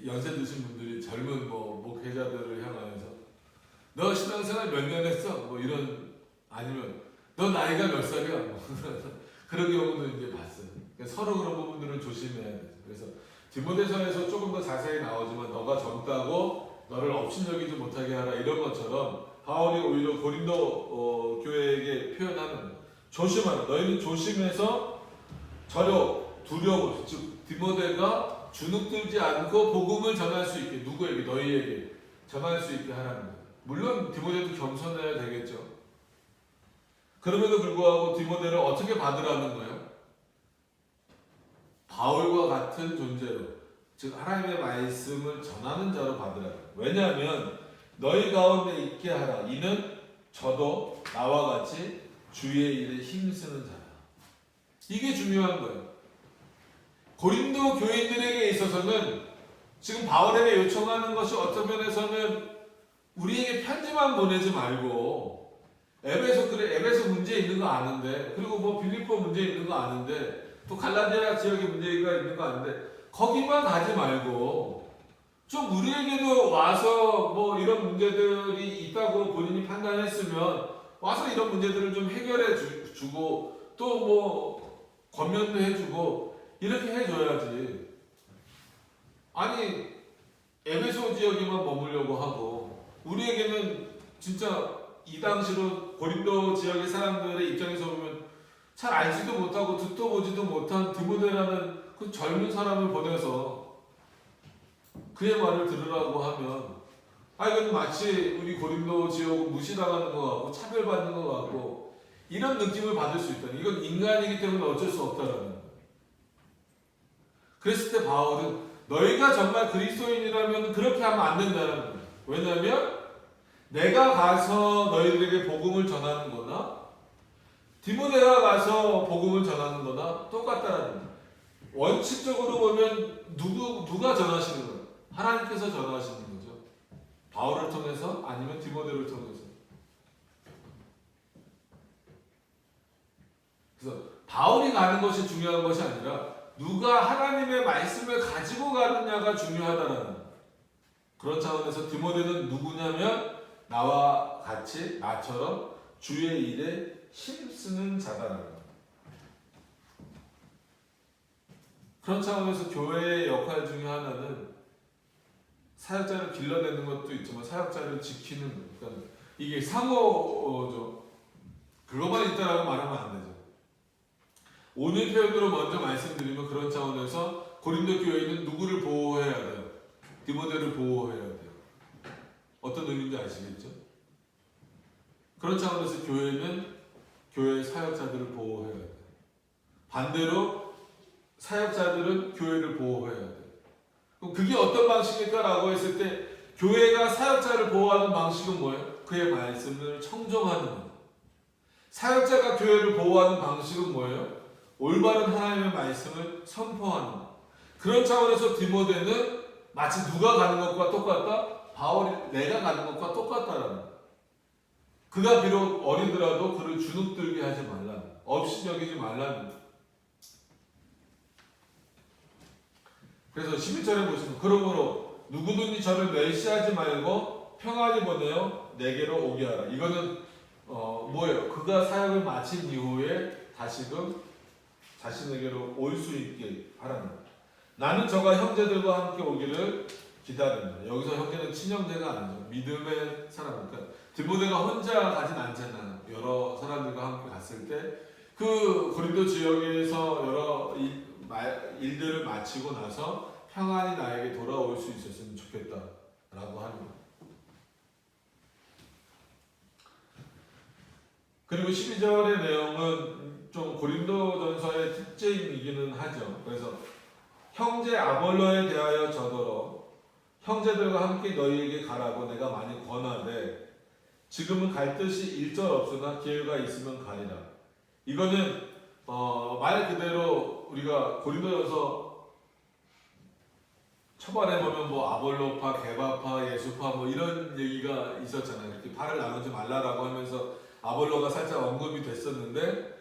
연세 드신 분들이 젊은 뭐 목회자들을 향하여서 너 신앙생활 몇 년 했어? 뭐 이런, 아니면 너 나이가 몇 살이야? 뭐 그런 경우도 이제 봤어요. 그러니까 서로 그런 부분들은 조심해야 돼요. 그래서 디모데서에서 조금 더 자세히 나오지만 너가 젊다고 너를 업신여기지 못하게 하라 이런 것처럼 바울이 오히려 고린도 교회에게 표현하는 거예요. 조심하라. 너희는 조심해서 두려워. 즉 디모데가 주눅들지 않고 복음을 전할 수 있게, 누구에게? 너희에게 전할 수 있게 하라는 거예요. 물론 디모데도 겸손해야 되겠죠. 그럼에도 불구하고 디모데를 어떻게 받으라는 거예요? 바울과 같은 존재로, 즉 하나님의 말씀을 전하는 자로 받으라. 왜냐하면 너희 가운데 있게 하라. 이는 저도 나와 같이 주의 일에 힘쓰는 자라. 이게 중요한 거예요. 고린도 교인들에게 있어서는 지금 바울에게 요청하는 것이 어떤 면에서는 우리에게 편지만 보내지 말고 에베소 문제 있는 거 아는데, 그리고 뭐 빌립보 문제 있는 거 아는데, 또 갈라디아 지역에 문제가 있는 거 아는데 거기만 가지 말고 좀 우리에게도 와서 뭐 이런 문제들이 있다고 본인이 판단했으면 와서 이런 문제들을 좀 해결해 주고 또 뭐 권면도 해주고 이렇게 해줘야지. 아니 에베소 지역에만 머물려고 하고 우리에게는 진짜 이 당시로 고린도 지역의 사람들의 입장에서 보면 잘 알지도 못하고 듣도 보지도 못한 디모데라는 그 젊은 사람을 보내서 그의 말을 들으라고 하면 이건 마치 우리 고린도 지역을 무시당하는 것 같고 차별받는 것 같고 이런 느낌을 받을 수 있다. 이건 인간이기 때문에 어쩔 수 없다라는 거예요. 그랬을 때 바울은 너희가 정말 그리스도인이라면 그렇게 하면 안 된다는 거예요. 왜냐하면 내가 가서 너희들에게 복음을 전하는 거나 디모데가 가서 복음을 전하는 거나 똑같다는 거예요. 원칙적으로 보면 누가 전하시는 거예요? 하나님께서 전하시는 거죠. 바울을 통해서 아니면 디모데를 통해서. 그래서 바울이 가는 것이 중요한 것이 아니라 누가 하나님의 말씀을 가지고 가느냐가 중요하다는 거예요. 그런 차원에서 디모데는 누구냐면 나와 같이 나처럼 주의 일에 힘쓰는 자다라는 거예요. 그런 차원에서 교회의 역할 중에 하나는 사역자를 길러내는 것도 있지만 사역자를 지키는 거예요. 그러니까 이게 상호죠. 그것만 있다라고 말하면 안 되죠. 오늘 표현으로 먼저 말씀드리면 그런 차원에서 고린도 교회는 누구를 보호해야 돼요? 디모데를 보호해야 돼요. 어떤 의미인지 아시겠죠? 그런 차원에서 교회는 교회의 사역자들을 보호해야 돼요. 반대로 사역자들은 교회를 보호해야 돼요. 그럼 그게 어떤 방식일까라고 했을 때 교회가 사역자를 보호하는 방식은 뭐예요? 그의 말씀을 청정하는 거예요. 사역자가 교회를 보호하는 방식은 뭐예요? 올바른 하나님의 말씀을 선포하는 것. 그런 차원에서 디모데는 마치 누가 가는 것과 똑같다? 바울이 내가 가는 것과 똑같다라는 것. 그가 비록 어리더라도 그를 주눅들게 하지 말라는 것. 없이 여기지 말라는 것. 그래서 12절에 보시면 그러므로 누구든지 저를 멸시하지 말고 평안히 보내어 내게로 오게 하라. 이거는 뭐예요? 그가 사역을 마친 이후에 다시금 자신에게로 올 수 있게 하랍니다. 나는 저가 형제들과 함께 오기를 기다린다. 여기서 형제는 친형제가 아니죠. 믿음의 사람이니까 디모데가 혼자 가진 않잖아요. 여러 사람들과 함께 갔을 때 그 고린도 지역에서 여러 일들을 마치고 나서 평안히 나에게 돌아올 수 있었으면 좋겠다라고 하는 거예요. 그리고 12절의 내용은 좀 고린도전서의 특징이기는 하죠. 그래서 형제 아볼로에 대하여 저더러 형제들과 함께 너희에게 가라고 내가 많이 권하되 지금은 갈 뜻이 일절 없으나 기회가 있으면 가리라. 이거는 말 그대로 우리가 고린도전서 초반에 보면 뭐 아볼로파, 게바파, 예수파 뭐 이런 얘기가 있었잖아요. 이렇게 팔을 나누지 말라라고 하면서 아볼로가 살짝 언급이 됐었는데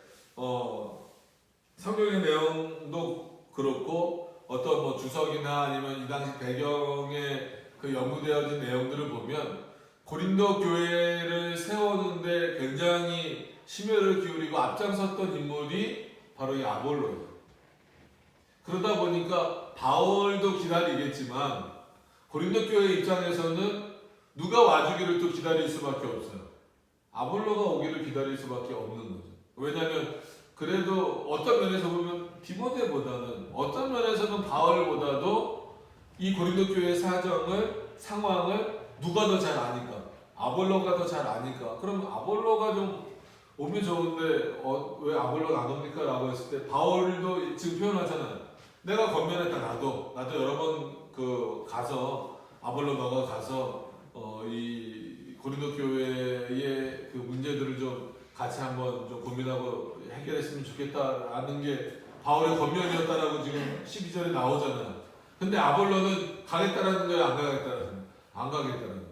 성경의 내용도 그렇고 어떤 뭐 주석이나 아니면 이 당시 배경에 그 연구되어진 내용들을 보면 고린도 교회를 세우는데 굉장히 심혈을 기울이고 앞장섰던 인물이 바로 이 아볼로예요. 그러다 보니까 바울도 기다리겠지만 고린도 교회 입장에서는 누가 와주기를 또 기다릴 수밖에 없어요. 아볼로가 오기를 기다릴 수밖에 없는 거죠. 왜냐하면 그래도 어떤 면에서 보면 디모데보다는 어떤 면에서는 바울보다도 이 고린도 교회의 사정을 상황을 누가 더 잘 아니까 아볼로가 더 잘 아니까 그럼 아볼로가 좀 오면 좋은데 왜 아볼로가 안 옵니까? 라고 했을 때 바울도 지금 표현하잖아요. 내가 권면했다. 나도 여러 번 가서 아볼로 너가 가서 이 고린도 교회의 그 문제들을 좀 같이 한번 좀 고민하고 해결했으면 좋겠다라는 게 바울의 권면이었다라고 지금 12절에 나오잖아요. 근데 아볼로는 가겠다라는 거예요? 안 가겠다라는 거예요? 안 가겠다라는 거예요.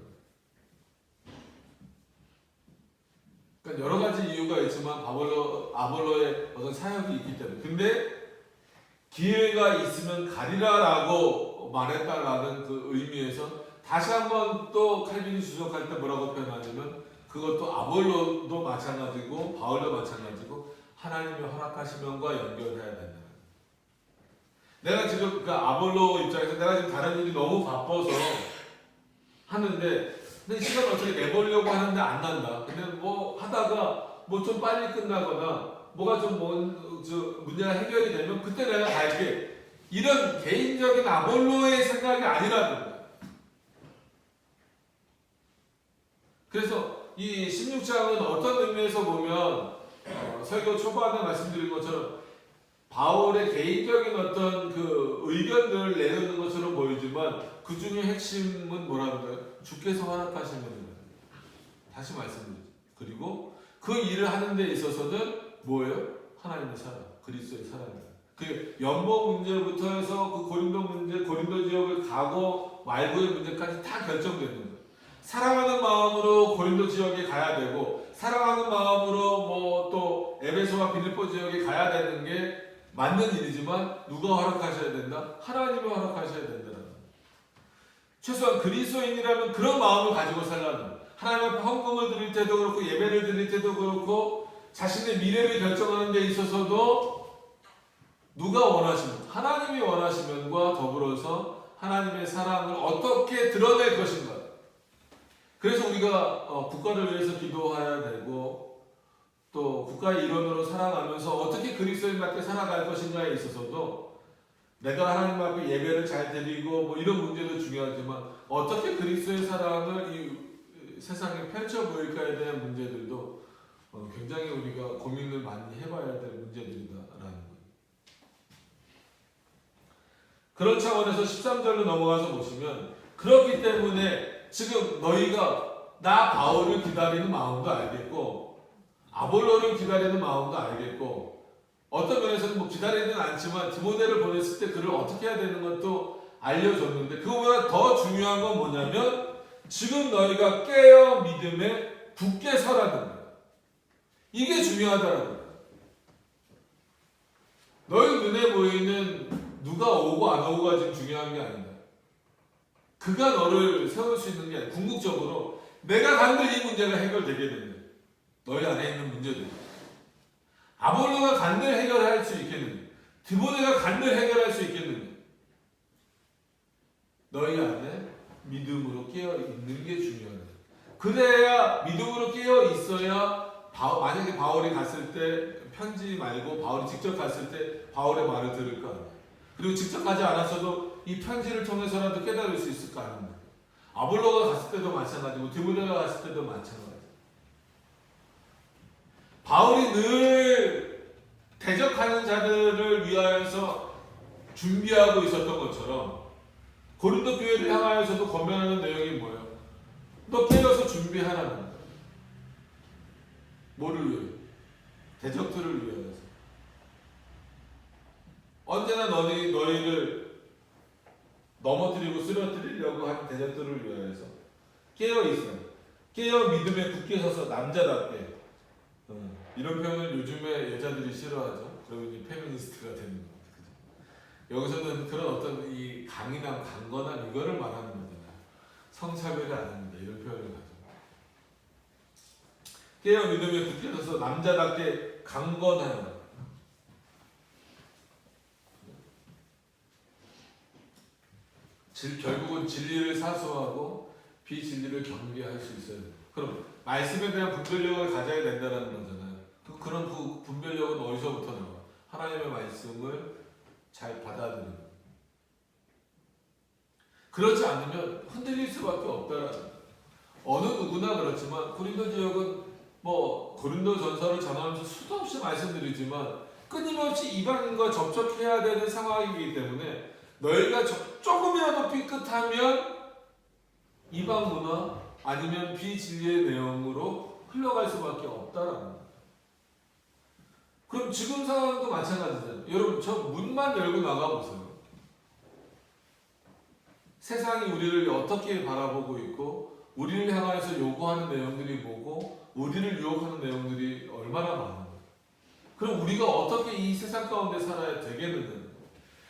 그러니까 여러 가지 이유가 있지만 아볼로의 어떤 사역이 있기 때문에. 근데 기회가 있으면 가리라라고 말했다라는 그 의미에서 다시 한번 또 칼빈이 주석할 때 뭐라고 표현하냐면 그것도 아볼로도 마찬가지고 바울도 마찬가지고 하나님의 허락하신 면과 연결해야 된다. 내가 지금 그 아볼로 입장에서 내가 지금 다른 일이 너무 바빠서 하는데 근데 시간을 어떻게 내보려고 하는데 안 난다. 근데 뭐 하다가 뭐 좀 빨리 끝나거나 뭐가 좀 문제가 해결이 되면 그때 내가 갈게. 이런 개인적인 아볼로의 생각이 아니라는 거야. 그래서 이 16장은 어떤 의미에서 보면 설교 초반에 말씀드린 것처럼 바울의 개인적인 어떤 그 의견들을 내놓는 것처럼 보이지만 그 중에 핵심은 뭐라는 거예요? 주께서 허락하시는 거예요. 다시 말씀드리죠. 그리고 그 일을 하는 데 있어서는 뭐예요? 하나님의 사랑, 그리스도의 사랑이에요. 그 연모 문제부터 해서 그 고린도 문제, 고린도 지역을 가고 말고의 문제까지 다 결정되는 거예요. 사랑하는 마음으로 고린도 지역에 가야 되고 사랑하는 마음으로 뭐 또 에베소와 빌립보 지역에 가야 되는 게 맞는 일이지만 누가 허락하셔야 된다? 하나님이 허락하셔야 된다는 거예요. 최소한 그리스도인이라면 그런 마음을 가지고 살라는 거예요. 하나님 앞에 헌금을 드릴 때도 그렇고 예배를 드릴 때도 그렇고 자신의 미래를 결정하는 데 있어서도 누가 원하시면 하나님이 원하시면과 더불어서 하나님의 사랑을 어떻게 드러낼 것인가. 그래서 우리가 국가를 위해서 기도해야 되고 또 국가의 일원으로 살아가면서 어떻게 그리스도인답게 살아갈 것인가에 있어서도 내가 하나님 앞에 예배를 잘 드리고 뭐 이런 문제도 중요하지만 어떻게 그리스도의 사랑을 이 세상에 펼쳐 보일까에 대한 문제들도 굉장히 우리가 고민을 많이 해봐야 될 문제들이다라는 거예요. 그런 차원에서 13절로 넘어가서 보시면 그렇기 때문에 지금 너희가 나 바울을 기다리는 마음도 알겠고 아볼로를 기다리는 마음도 알겠고 어떤 면에서는 뭐 기다리지는 않지만 디모데를 보냈을 때 그를 어떻게 해야 되는 것도 알려줬는데 그거보다 더 중요한 건 뭐냐면 지금 너희가 깨어 믿음에 굳게 서라는 거예요. 이게 중요하다는 거예요. 너희 눈에 보이는 누가 오고 안 오고가 지금 중요한 게 아니다. 그가 너를 세울 수 있는 게 아니라 궁극적으로 내가 간들 이 문제가 해결되게 되는 거예요. 너희 안에 있는 문제들. 아볼로가 간들 해결할 수 있겠느냐? 디모데가 간들 해결할 수 있겠느냐? 너희 안에 믿음으로 깨어 있는 게 중요하다. 그래야 믿음으로 깨어 있어야 만약에 바울이 갔을 때 편지 말고 바울이 직접 갔을 때 바울의 말을 들을 거 아니야. 그리고 직접 가지 않았어도 이 편지를 통해서라도 깨달을 수 있을 거 아닙니까? 아볼로가 갔을 때도 마찬가지고 디모데가 갔을 때도 마찬가지. 바울이 늘 대적하는 자들을 위하여서 준비하고 있었던 것처럼 고린도 교회를 향하여서도 권면하는 내용이 뭐예요? 너 깨어서 준비하라는 거예요. 뭐를 위해? 대적들을 위하여서. 언제나 너희를 넘어뜨리고 쓰러뜨리려고 하는 대적들을 위하여서 깨어 있어요. 깨어 믿음에 굳게 서서 남자답게. 이런 표현을 요즘에 여자들이 싫어하죠. 그러면 이 페미니스트가 되는 겁니다. 여기서는 그런 어떤 이 강인함, 강건함 이거를 말하는 거잖아요. 성차별이 아닙니다. 이런 표현을 가지고. 깨어 믿음에 굳게 서서 남자답게 강건하는 것. 결국은 진리를 사수하고 비진리를 경계할 수 있어야 돼요. 그럼 말씀에 대한 분별력을 가져야 된다는 거잖아요. 그런 분별력은 어디서부터 나와? 하나님의 말씀을 잘 받아들이는 거예요. 그렇지 않으면 흔들릴 수밖에 없다라는 거예요. 어느 누구나 그렇지만 고린도 지역은 뭐 고린도 전서를 전하면서 수도 없이 말씀드리지만 끊임없이 이방인과 접촉해야 되는 상황이기 때문에 너희가 조금이라도 삐끗하면 이방 문화 아니면 비진리의 내용으로 흘러갈 수밖에 없다라는 거예요. 그럼 지금 상황도 마찬가지잖아요. 여러분 저 문만 열고 나가보세요. 세상이 우리를 어떻게 바라보고 있고 우리를 향하여서 요구하는 내용들이 뭐고 우리를 유혹하는 내용들이 얼마나 많아요. 그럼 우리가 어떻게 이 세상 가운데 살아야 되겠느냐.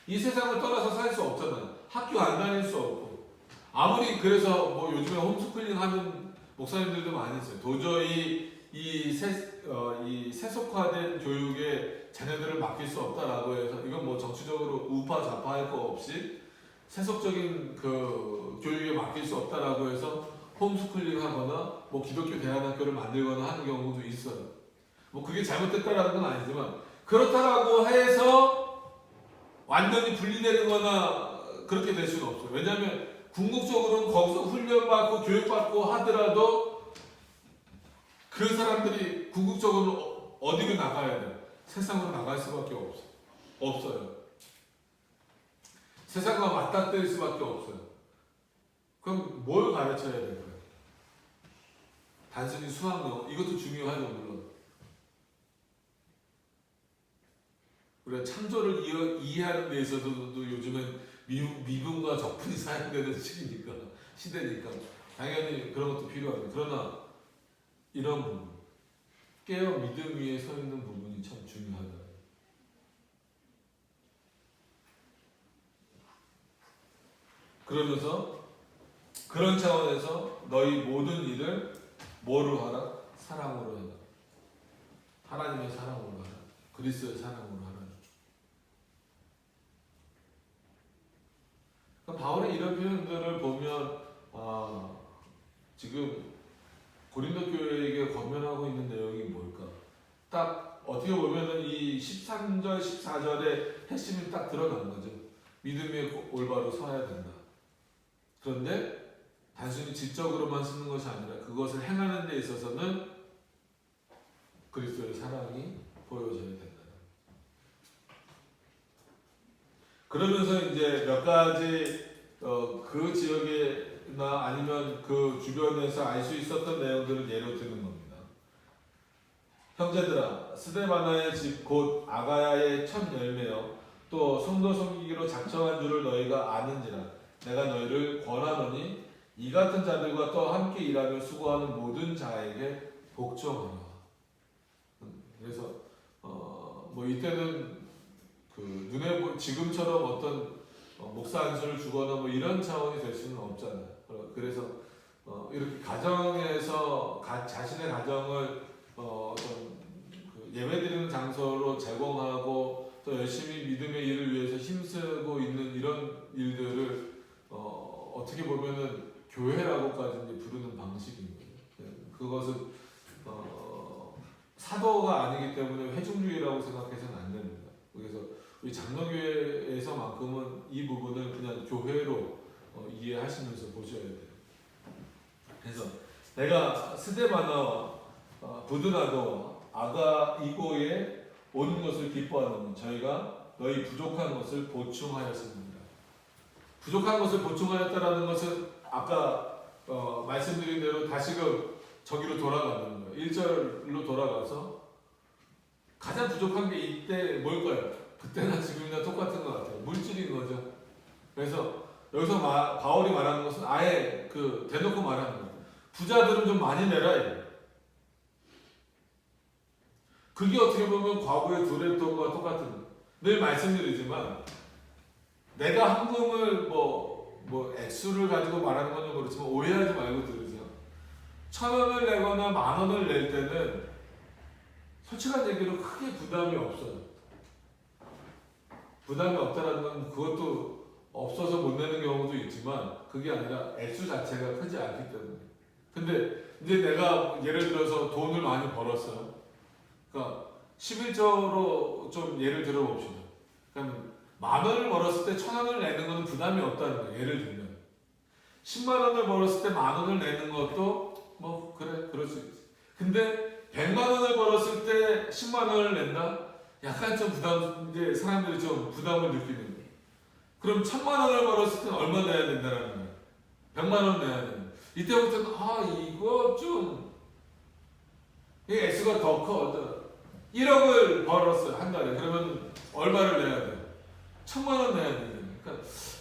이 세상을 떠나서 살 수 없잖아요. 학교 안 다닐 수 없고 아무리 그래서 뭐 요즘에 홈스쿨링 하는 목사님들도 많이 있어요. 도저히 이 세속화된 교육에 자녀들을 맡길 수 없다라고 해서 이건 뭐 정치적으로 우파 좌파 할 거 없이 세속적인 그 교육에 맡길 수 없다라고 해서 홈스쿨링하거나 뭐 기독교 대안학교를 만들거나 하는 경우도 있어요. 뭐 그게 잘못됐다라는 건 아니지만 그렇다라고 해서 완전히 분리되거나 그렇게 될 수는 없어요. 왜냐하면 궁극적으로는 거기서 훈련받고 교육받고 하더라도 그 사람들이 궁극적으로 어디로 나가야 돼요? 세상으로 나갈 수밖에 없어요. 세상과 맞닥뜨릴 수밖에 없어요. 그럼 뭘 가르쳐야 될까요? 단순히 수학력 이것도 중요하죠 물론. 우리가 창조를 이해하는 데 있어서도 요즘엔 미분과 적분이 사용되는 시대니까 당연히 그런 것도 필요하죠. 그러나 이런 부분, 깨어 믿음 위에 서 있는 부분이 참 중요하다. 그러면서 그런 차원에서 너희 모든 일을 뭐로 하라? 사랑으로 해라. 하나님의 사랑으로 하라. 그리스도의 사랑으로 하라. 바울의 이런 표현들을 보면 지금 고린도 교회에게 권면하고 있는 내용이 뭘까? 딱 어떻게 보면은 이 13절, 14절의 핵심이 딱 드러난 거죠. 믿음에 올바로 서야 된다. 그런데 단순히 지적으로만 쓰는 것이 아니라 그것을 행하는 데 있어서는 그리스도의 사랑이 보여져야 된다. 그러면서 이제 몇 가지 그 지역이나 아니면 그 주변에서 알 수 있었던 내용들을 예로 드는 겁니다. 형제들아, 스데바나의 집 곧 아가야의 첫 열매여 또 성도 섬기기로 작정한 줄을 너희가 아는지라 내가 너희를 권하노니 이 같은 자들과 또 함께 일하며 수고하는 모든 자에게 복종하라. 그래서 뭐 이때는 그 눈에 지금처럼 어떤 목사 안수를 주거나 뭐 이런 차원이 될 수는 없잖아요. 그래서 이렇게 가정에서 자신의 가정을 어떤 그 예배드리는 장소로 제공하고 또 열심히 믿음의 일을 위해서 힘쓰고 있는 이런 일들을 어떻게 보면은 교회라고까지 부르는 방식인 거예요. 그것은 사도가 아니기 때문에 회중주의라고 생각해서는 안 됩니다. 그래서 우리 장로교회에서만큼은 이 부분을 그냥 교회로 이해하시면서 보셔야 돼요. 그래서 내가 스데바나와 부드나도와 아가이고에 오는 것을 기뻐하노니 저희가 너희 부족한 것을 보충하였습니다. 부족한 것을 보충하였다라는 것은 아까 말씀드린 대로 다시금 저기로 돌아가는 거예요. 1절로 돌아가서 가장 부족한 게 이때 뭘까요? 그때나 지금이나 똑같은 것 같아요. 물질인 거죠. 그래서 여기서 바울이 말하는 것은 아예 대놓고 말하는 거예요. 부자들은 좀 많이 내라. 그게 어떻게 보면 과거의 두레돈과 똑같은 거예요. 늘 말씀드리지만 내가 헌금을 뭐 액수를 가지고 말하는 건 그렇지만 오해하지 말고 들으세요. 1,000원을 내거나 10,000원을 낼 때는 솔직한 얘기로 크게 부담이 없어요. 부담이 없다는 건 그것도 없어서 못 내는 경우도 있지만 그게 아니라 액수 자체가 크지 않기 때문에. 근데 이제 내가 예를 들어서 돈을 많이 벌었어요. 그러니까 11조로 좀 예를 들어봅시다. 그러니까 10,000원을 벌었을 때 1,000원을 내는 건 부담이 없다는 거예요. 예를 들면 10만 원을 벌었을 때 10,000원을 내는 것도 뭐 그래 그럴 수 있지. 근데 100만 원을 벌었을 때 10만 원을 낸다? 약간 좀 이제 사람들이 좀 부담을 느끼는 거예요. 그럼 1,000만 원을 벌었을 때는 얼마 내야 된다는 거예요? 100만 원 내야 되는 거예요. 이때부터는 이거 좀 이 액수가 더 커. 1억을 벌었어요 한 달에. 그러면 얼마를 내야 돼요? 1,000만 원 내야 되는 거예요.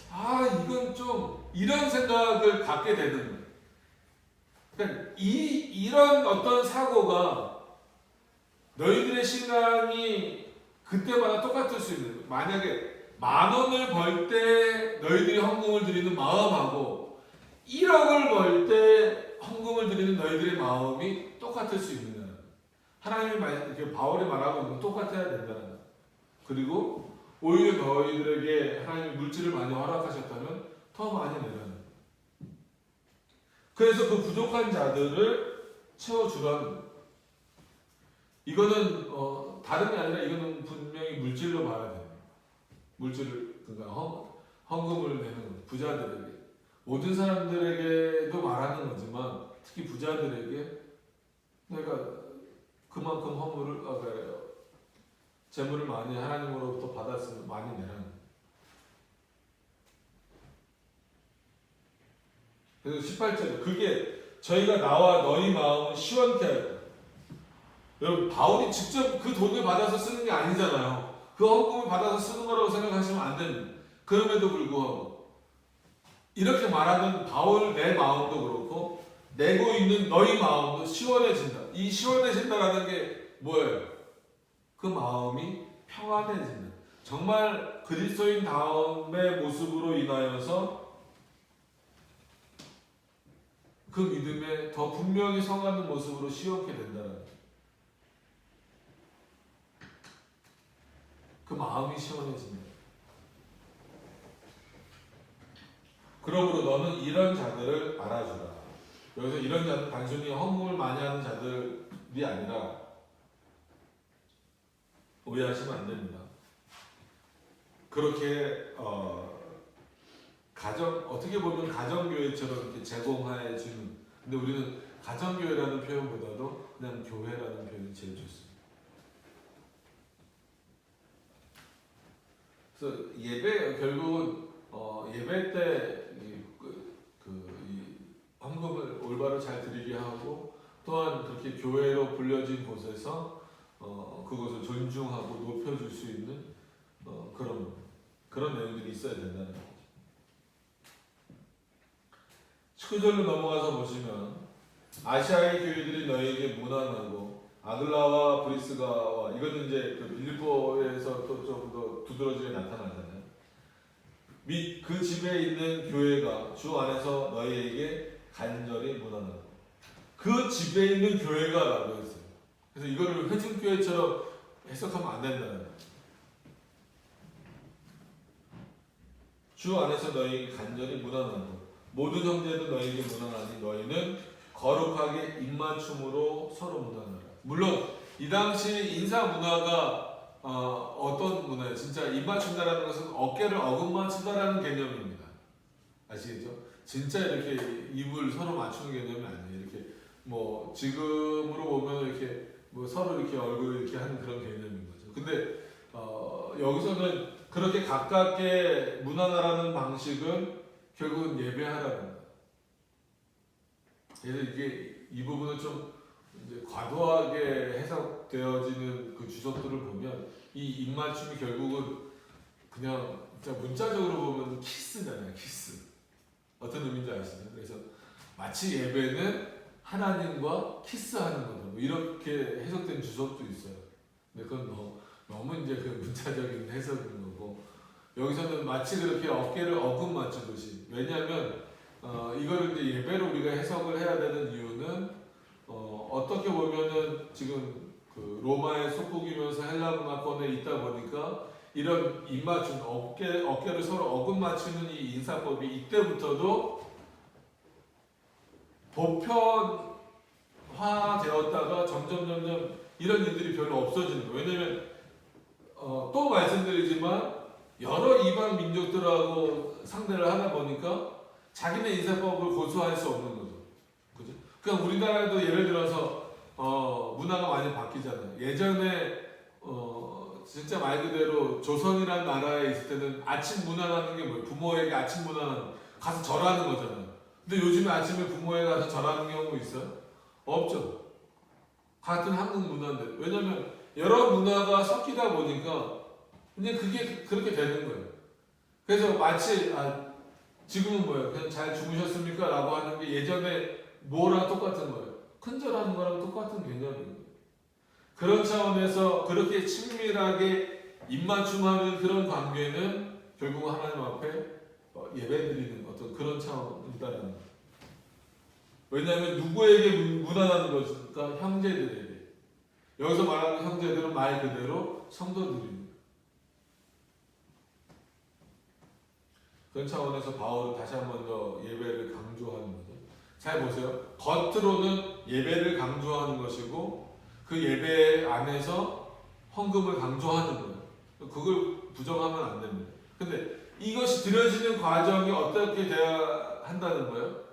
그러니까 이건 좀 이런 생각을 갖게 되는 거예요. 그러니까 이런 어떤 사고가 너희들의 신앙이 그때마다 똑같을 수 있는 거예요. 만약에 10,000원을 벌 때 너희들이 헌금을 드리는 마음하고 1억을 벌 때 헌금을 드리는 너희들의 마음이 똑같을 수 있느냐. 이렇게 바울이 말하고 있는 건 똑같아야 된다는 거예요. 그리고 오히려 너희들에게 하나님이 물질을 많이 허락하셨다면 더 많이 내라는 거예요. 그래서 그 부족한 자들을 채워주라는 거예요. 이거는 다른 게 아니라 이거는 분명히 물질로 봐야 돼요. 물질을 그러니까 헌금을 내는 거예요. 부자들에게 모든 사람들에게도 말하는 거지만 특히 부자들에게 내가 그만큼 재물을 많이 하나님으로부터 받았으면 많이 내라는 거예요. 그래서 18절에 그게 저희가 나와 너희 마음을 시원케 하였다. 여러분 바울이 직접 그 돈을 받아서 쓰는 게 아니잖아요. 그 헌금을 받아서 쓰는 거라고 생각하시면 안 됩니다. 그럼에도 불구하고 이렇게 말하는 바울 내 마음도 그렇고 내고 있는 너희 마음도 시원해진다. 이 시원해진다라는 게 뭐예요? 그 마음이 평안해진다. 정말 그리스도인 다음의 모습으로 인하여서 그 믿음에 더 분명히 성하는 모습으로 시원케 된다는 거예요. 그 마음이 시원해집니다. 그러므로 너는 이런 자들을 알아주라. 여기서 이런 자들 단순히 헌금을 많이 하는 자들이 아니라 오해하시면 안 됩니다. 그렇게 어떻게 보면 가정교회처럼 이렇게 제공해 주는, 근데 우리는 가정교회라는 표현보다도 그냥 교회라는 표현이 제일 좋습니다. 그래서 결국은 예배 때 이 헌금을 올바로 잘 드리게 하고 또한 그렇게 교회로 불려진 곳에서 그것을 존중하고 높여줄 수 있는 그런 내용들이 있어야 된다는 거죠. 19절로 넘어가서 보시면 아시아의 교회들이 너희에게 무난하고 아글라와 브리스가와 이거는 이제 그 빌립보에서 또 좀 더 두드러지게 나타나잖아요. 및 그 집에 있는 교회가 주 안에서 너희에게 간절히 무난하고 그 집에 있는 교회가라고 했어요. 그래서 이거를 회중교회처럼 해석하면 안 된다는 거예요. 주 안에서 너희에게 간절히 무난하고 모든 형제도 너희에게 무난하니 너희는 거룩하게 입맞춤으로 서로 무난하라. 물론 이 당시 인사 문화가 어떤 문화예요? 진짜 입맞춘다라는 것은 어깨를 어긋맞춘다라는 개념입니다. 아시겠죠? 진짜 이렇게 입을 서로 맞추는 개념이 아니에요. 이렇게 뭐 지금으로 보면 이렇게 뭐 서로 이렇게 얼굴을 이렇게 하는 그런 개념인 거죠. 근데 여기서는 그렇게 가깝게 무난하라는 방식은 결국은 예배하라는 거예요. 그래서 이 부분은 좀 이제 과도하게 해석되어지는 그 주석들을 보면 이 입맞춤이 결국은 그냥 진짜 문자적으로 보면 키스잖아요. 키스. 어떤 의미인지 아시죠? 그래서 마치 예배는 하나님과 키스하는 거다. 뭐 이렇게 해석된 주석도 있어요. 근데 그건 너무 이제 그 문자적인 해석인 거고 여기서는 마치 그렇게 어깨를 어긋맞추듯이 왜냐하면 이거를 이제 예배로 우리가 해석을 해야 되는 이유는 어떻게 보면은 지금 그 로마의 속국이면서 헬라 문화권에 있다 보니까 이런 입맞춤 어깨를 서로 어긋맞추는 이 인사법이 이때부터도 보편화되었다가 점점 이런 일들이 별로 없어지는 거예요. 왜냐면 또 말씀드리지만 여러 이방 민족들하고 상대를 하다 보니까 자기네 인사법을 고수할 수 없는 거죠. 그죠? 그러니까 우리나라도 예를 들어서 문화가 많이 바뀌잖아요. 예전에 진짜 말 그대로 조선이라는 나라에 있을 때는 아침 문화라는 게 뭐예요? 부모에게 아침 문화는 가서 절하는 거잖아요. 근데 요즘에 아침에 부모에 가서 절하는 경우 있어요? 없죠. 같은 한국 문화인데. 왜냐면 여러 문화가 섞이다 보니까 이제 그게 그렇게 되는 거예요. 그래서 마치 지금은 뭐예요? 그냥 잘 주무셨습니까? 라고 하는 게 예전에 뭐랑 똑같은 거예요? 큰절하는 거랑 똑같은 개념이에요. 그런 차원에서 그렇게 친밀하게 입맞춤하는 그런 관계는 결국 하나님 앞에 예배드리는 어떤 그런 차원이다라는 거예요. 왜냐하면 누구에게 무난하는 것입니까? 형제들에게. 여기서 말하는 형제들은 말 그대로 성도들입니다. 그런 차원에서 바울은 다시 한 번 더 예배를 강조하는 거죠. 잘 보세요. 겉으로는 예배를 강조하는 것이고 그 예배 안에서 헌금을 강조하는 거예요. 그걸 부정하면 안 됩니다. 근데 이것이 드려지는 과정이 어떻게 돼야 한다는 거예요?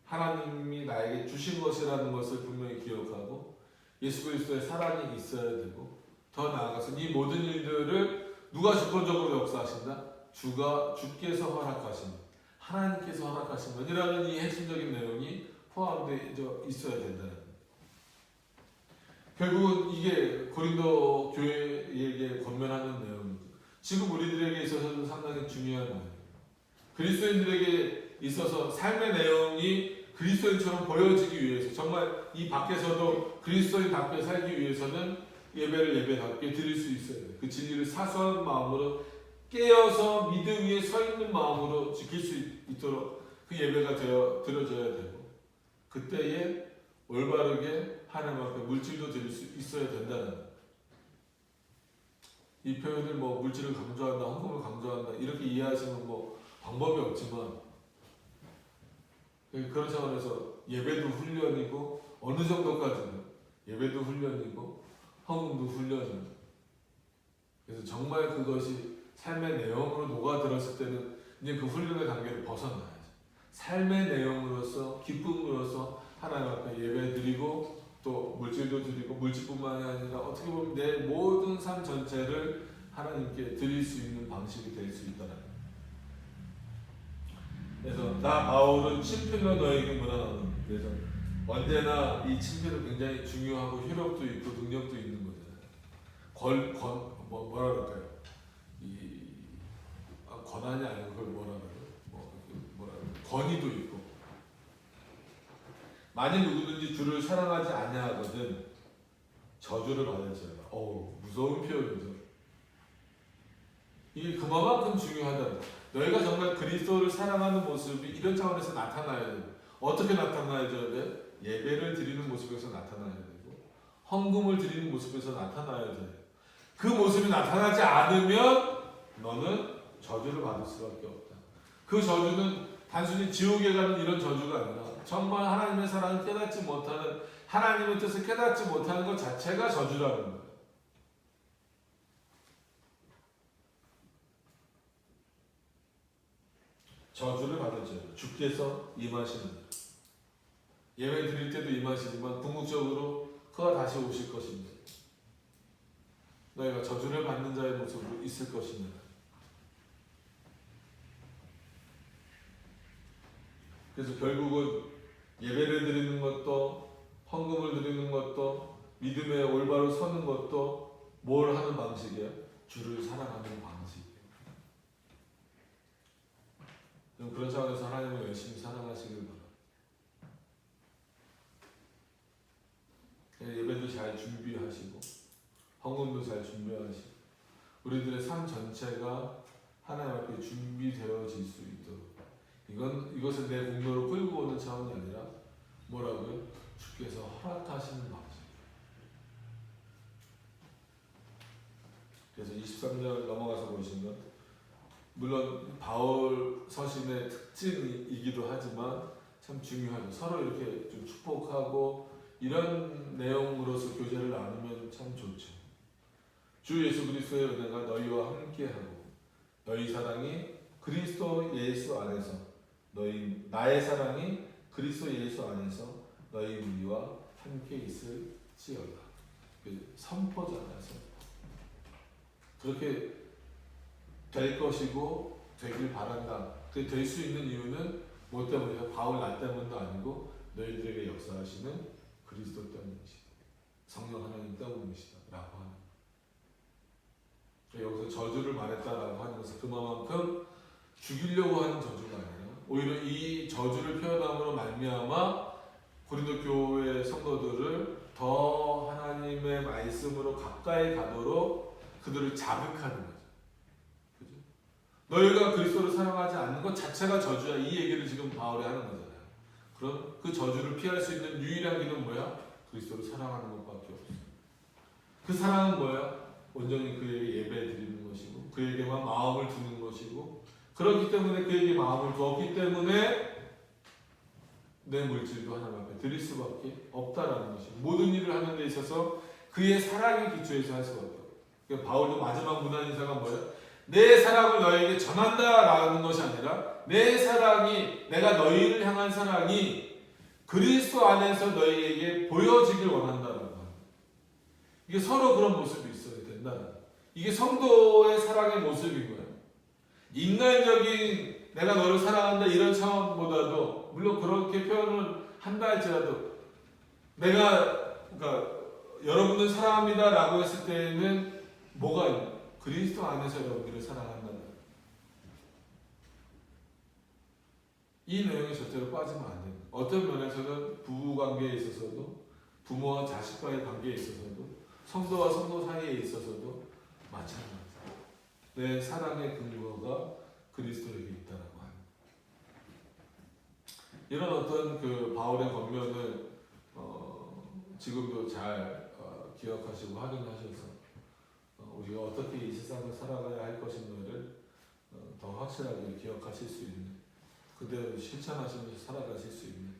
하나님이 나에게 주신 것이라는 것을 분명히 기억하고 예수 그리스도의 사랑이 있어야 되고 더 나아가서 이 모든 일들을 누가 주권적으로 역사하신다? 주께서 허락하신 것, 하나님께서 허락하신 것이라는 이 핵심적인 내용이 포함되어 있어야 된다는 겁니다. 결국은 이게 고린도 교회에게 권면하는 내용입니다. 지금 우리들에게 있어서도 상당히 중요한 내용입니다. 그리스도인들에게 있어서 삶의 내용이 그리스도인처럼 보여지기 위해서 정말 이 밖에서도 그리스도인답게 살기 위해서는 예배를 예배답게 드릴 수 있어야 돼요. 그 진리를 사소한 마음으로 깨어서 믿음 위에 서 있는 마음으로 지킬 수 있도록 그 예배가 드려져야 되고 그때에 올바르게 하나님 앞에 물질도 드릴 수 있어야 된다는 거예요. 이 표현을 뭐 물질을 강조한다, 헌금을 강조한다 이렇게 이해하시면 뭐 방법이 없지만 그런 차원에서 예배도 훈련이고 어느 정도까지는 예배도 훈련이고 헌금도 훈련이고 그래서 정말 그것이 삶의 내용으로 녹아들었을 때는 이제 그 훈련의 단계를 벗어나야죠. 삶의 내용으로서 기쁨으로서 하나님 앞에 예배 드리고 또 물질도 드리고 물질뿐만이 아니라 어떻게 보면 내 모든 삶 전체를 하나님께 드릴 수 있는 방식이 될 수 있다는 거예요. 그래서 나 바울은 친필로 너에게 문안하노니 그래서 언제나 이 친필은 굉장히 중요하고 효력도 있고 능력도 있는 거잖아요. 뭐라 그럴까요? 권한이 아니고 그걸 뭐라 그래요? 권위도 있고 만일 누구든지 주를 사랑하지 아니하거든 저주를 받을지어다. 무서운 표현이죠. 이게 그만큼 중요하다. 너희가 정말 그리스도를 사랑하는 모습이 이런 차원에서 나타나야 돼요. 어떻게 나타나야 돼? 예배를 드리는 모습에서 나타나야 되고 헌금을 드리는 모습에서 나타나야 돼요. 그 모습이 나타나지 않으면 너는 저주를 받을 수밖에 없다. 그 저주는 단순히 지옥에 가는 이런 저주가 아니라 정말 하나님의 사랑을 깨닫지 못하는 하나님의 뜻을 깨닫지 못하는 것 자체가 저주라는 거예요. 저주를 받을지어다. 주께서 임하시는 예배 드릴 때도 임하시지만 궁극적으로 그가 다시 오실 것입니다. 너희가 저주를 받는 자의 모습으로 있을 것입니다. 그래서 결국은 예배를 드리는 것도 헌금을 드리는 것도 믿음에 올바로 서는 것도 뭘 하는 방식이에요? 주를 사랑하는 방식이에요. 그런 차원에서 하나님을 열심히 사랑하시길 바랍니다. 예배도 잘 준비하시고 헌금도 잘 준비하시고 우리들의 삶 전체가 하나님 앞에 준비되어질 수 있도록 이것은 내 공로로 끌고 오는 차원이 아니라 뭐라고요? 주께서 허락하시는 방식. 그래서 23절 넘어가서 보시면 물론 바울 서신의 특징이기도 하지만 참 중요하죠. 서로 이렇게 좀 축복하고 이런 내용으로서 교제를 나누면 참 좋죠. 주 예수 그리스도의 은혜가 너희와 함께하고 너희 사랑이 그리스도 예수 안에서 나의 사랑이 그리스도 예수 안에서 너희 우리와 함께 있을지어다. 선포잖아요. 선포. 그렇게 될 것이고 되길 바란다. 그게 될 수 있는 이유는 뭐 때문이야? 바울 나 때문도 아니고 너희들에게 역사하시는 그리스도 때문이시다. 성령 하나님 때문이시다. 라고 하는. 여기서 저주를 말했다라고 하는 것은 그만큼 죽이려고 하는 저주가 아니라 오히려 이 저주를 표현함으로 말미암아 고린도 교회 성도들을 더 하나님의 말씀으로 가까이 가도록 그들을 자극하는 거죠. 그죠? 너희가 그리스도를 사랑하지 않는 것 자체가 저주야. 이 얘기를 지금 바울이 하는 거잖아요. 그럼 그 저주를 피할 수 있는 유일한 길은 뭐야? 그리스도를 사랑하는 것밖에 없어요. 그 사랑은 뭐야? 온전히 그에게 예배 드리는 것이고 그에게만 마음을 두는 것이고 그렇기 때문에 그에게 마음을 두었기 때문에 내 물질도 하나님 앞에 드릴 수밖에 없다라는 것이 모든 일을 하는 데 있어서 그의 사랑에 기초해서 할 수가 없다고. 그러니까 바울도 마지막 문안 인사가 뭐예요? 내 사랑을 너에게 전한다라는 것이 아니라 내 사랑이 내가 너희를 향한 사랑이 그리스도 안에서 너희에게 보여지길 원한다라는 거예요. 이게 서로 그런 모습이 있어야 된다는 거예요. 이게 성도의 사랑의 모습인 거예요. 인간적인 내가 너를 사랑한다 이런 차원보다도 물론 그렇게 표현을 한다 할지라도 내가 그러니까 여러분을 사랑합니다라고 했을 때는 뭐가 있나요? 그리스도 안에서 여러분들을 사랑한다는 거예요. 이 내용이 절대로 빠지면 안 됩니다. 어떤 면에서는 부부 관계에 있어서도 부모와 자식과의 관계에 있어서도 성도와 성도 사이에 있어서도 마찬가지입니다. 내 사랑의 근거가 그리스도에게 있다라고 합니다. 이런 어떤 그 바울의 권면을 지금도 잘 기억하시고 확인하셔서 우리가 어떻게 이 세상을 살아가야 할 것인가를 더 확실하게 기억하실 수 있는 그대로 실천하시면서 살아가실 수 있는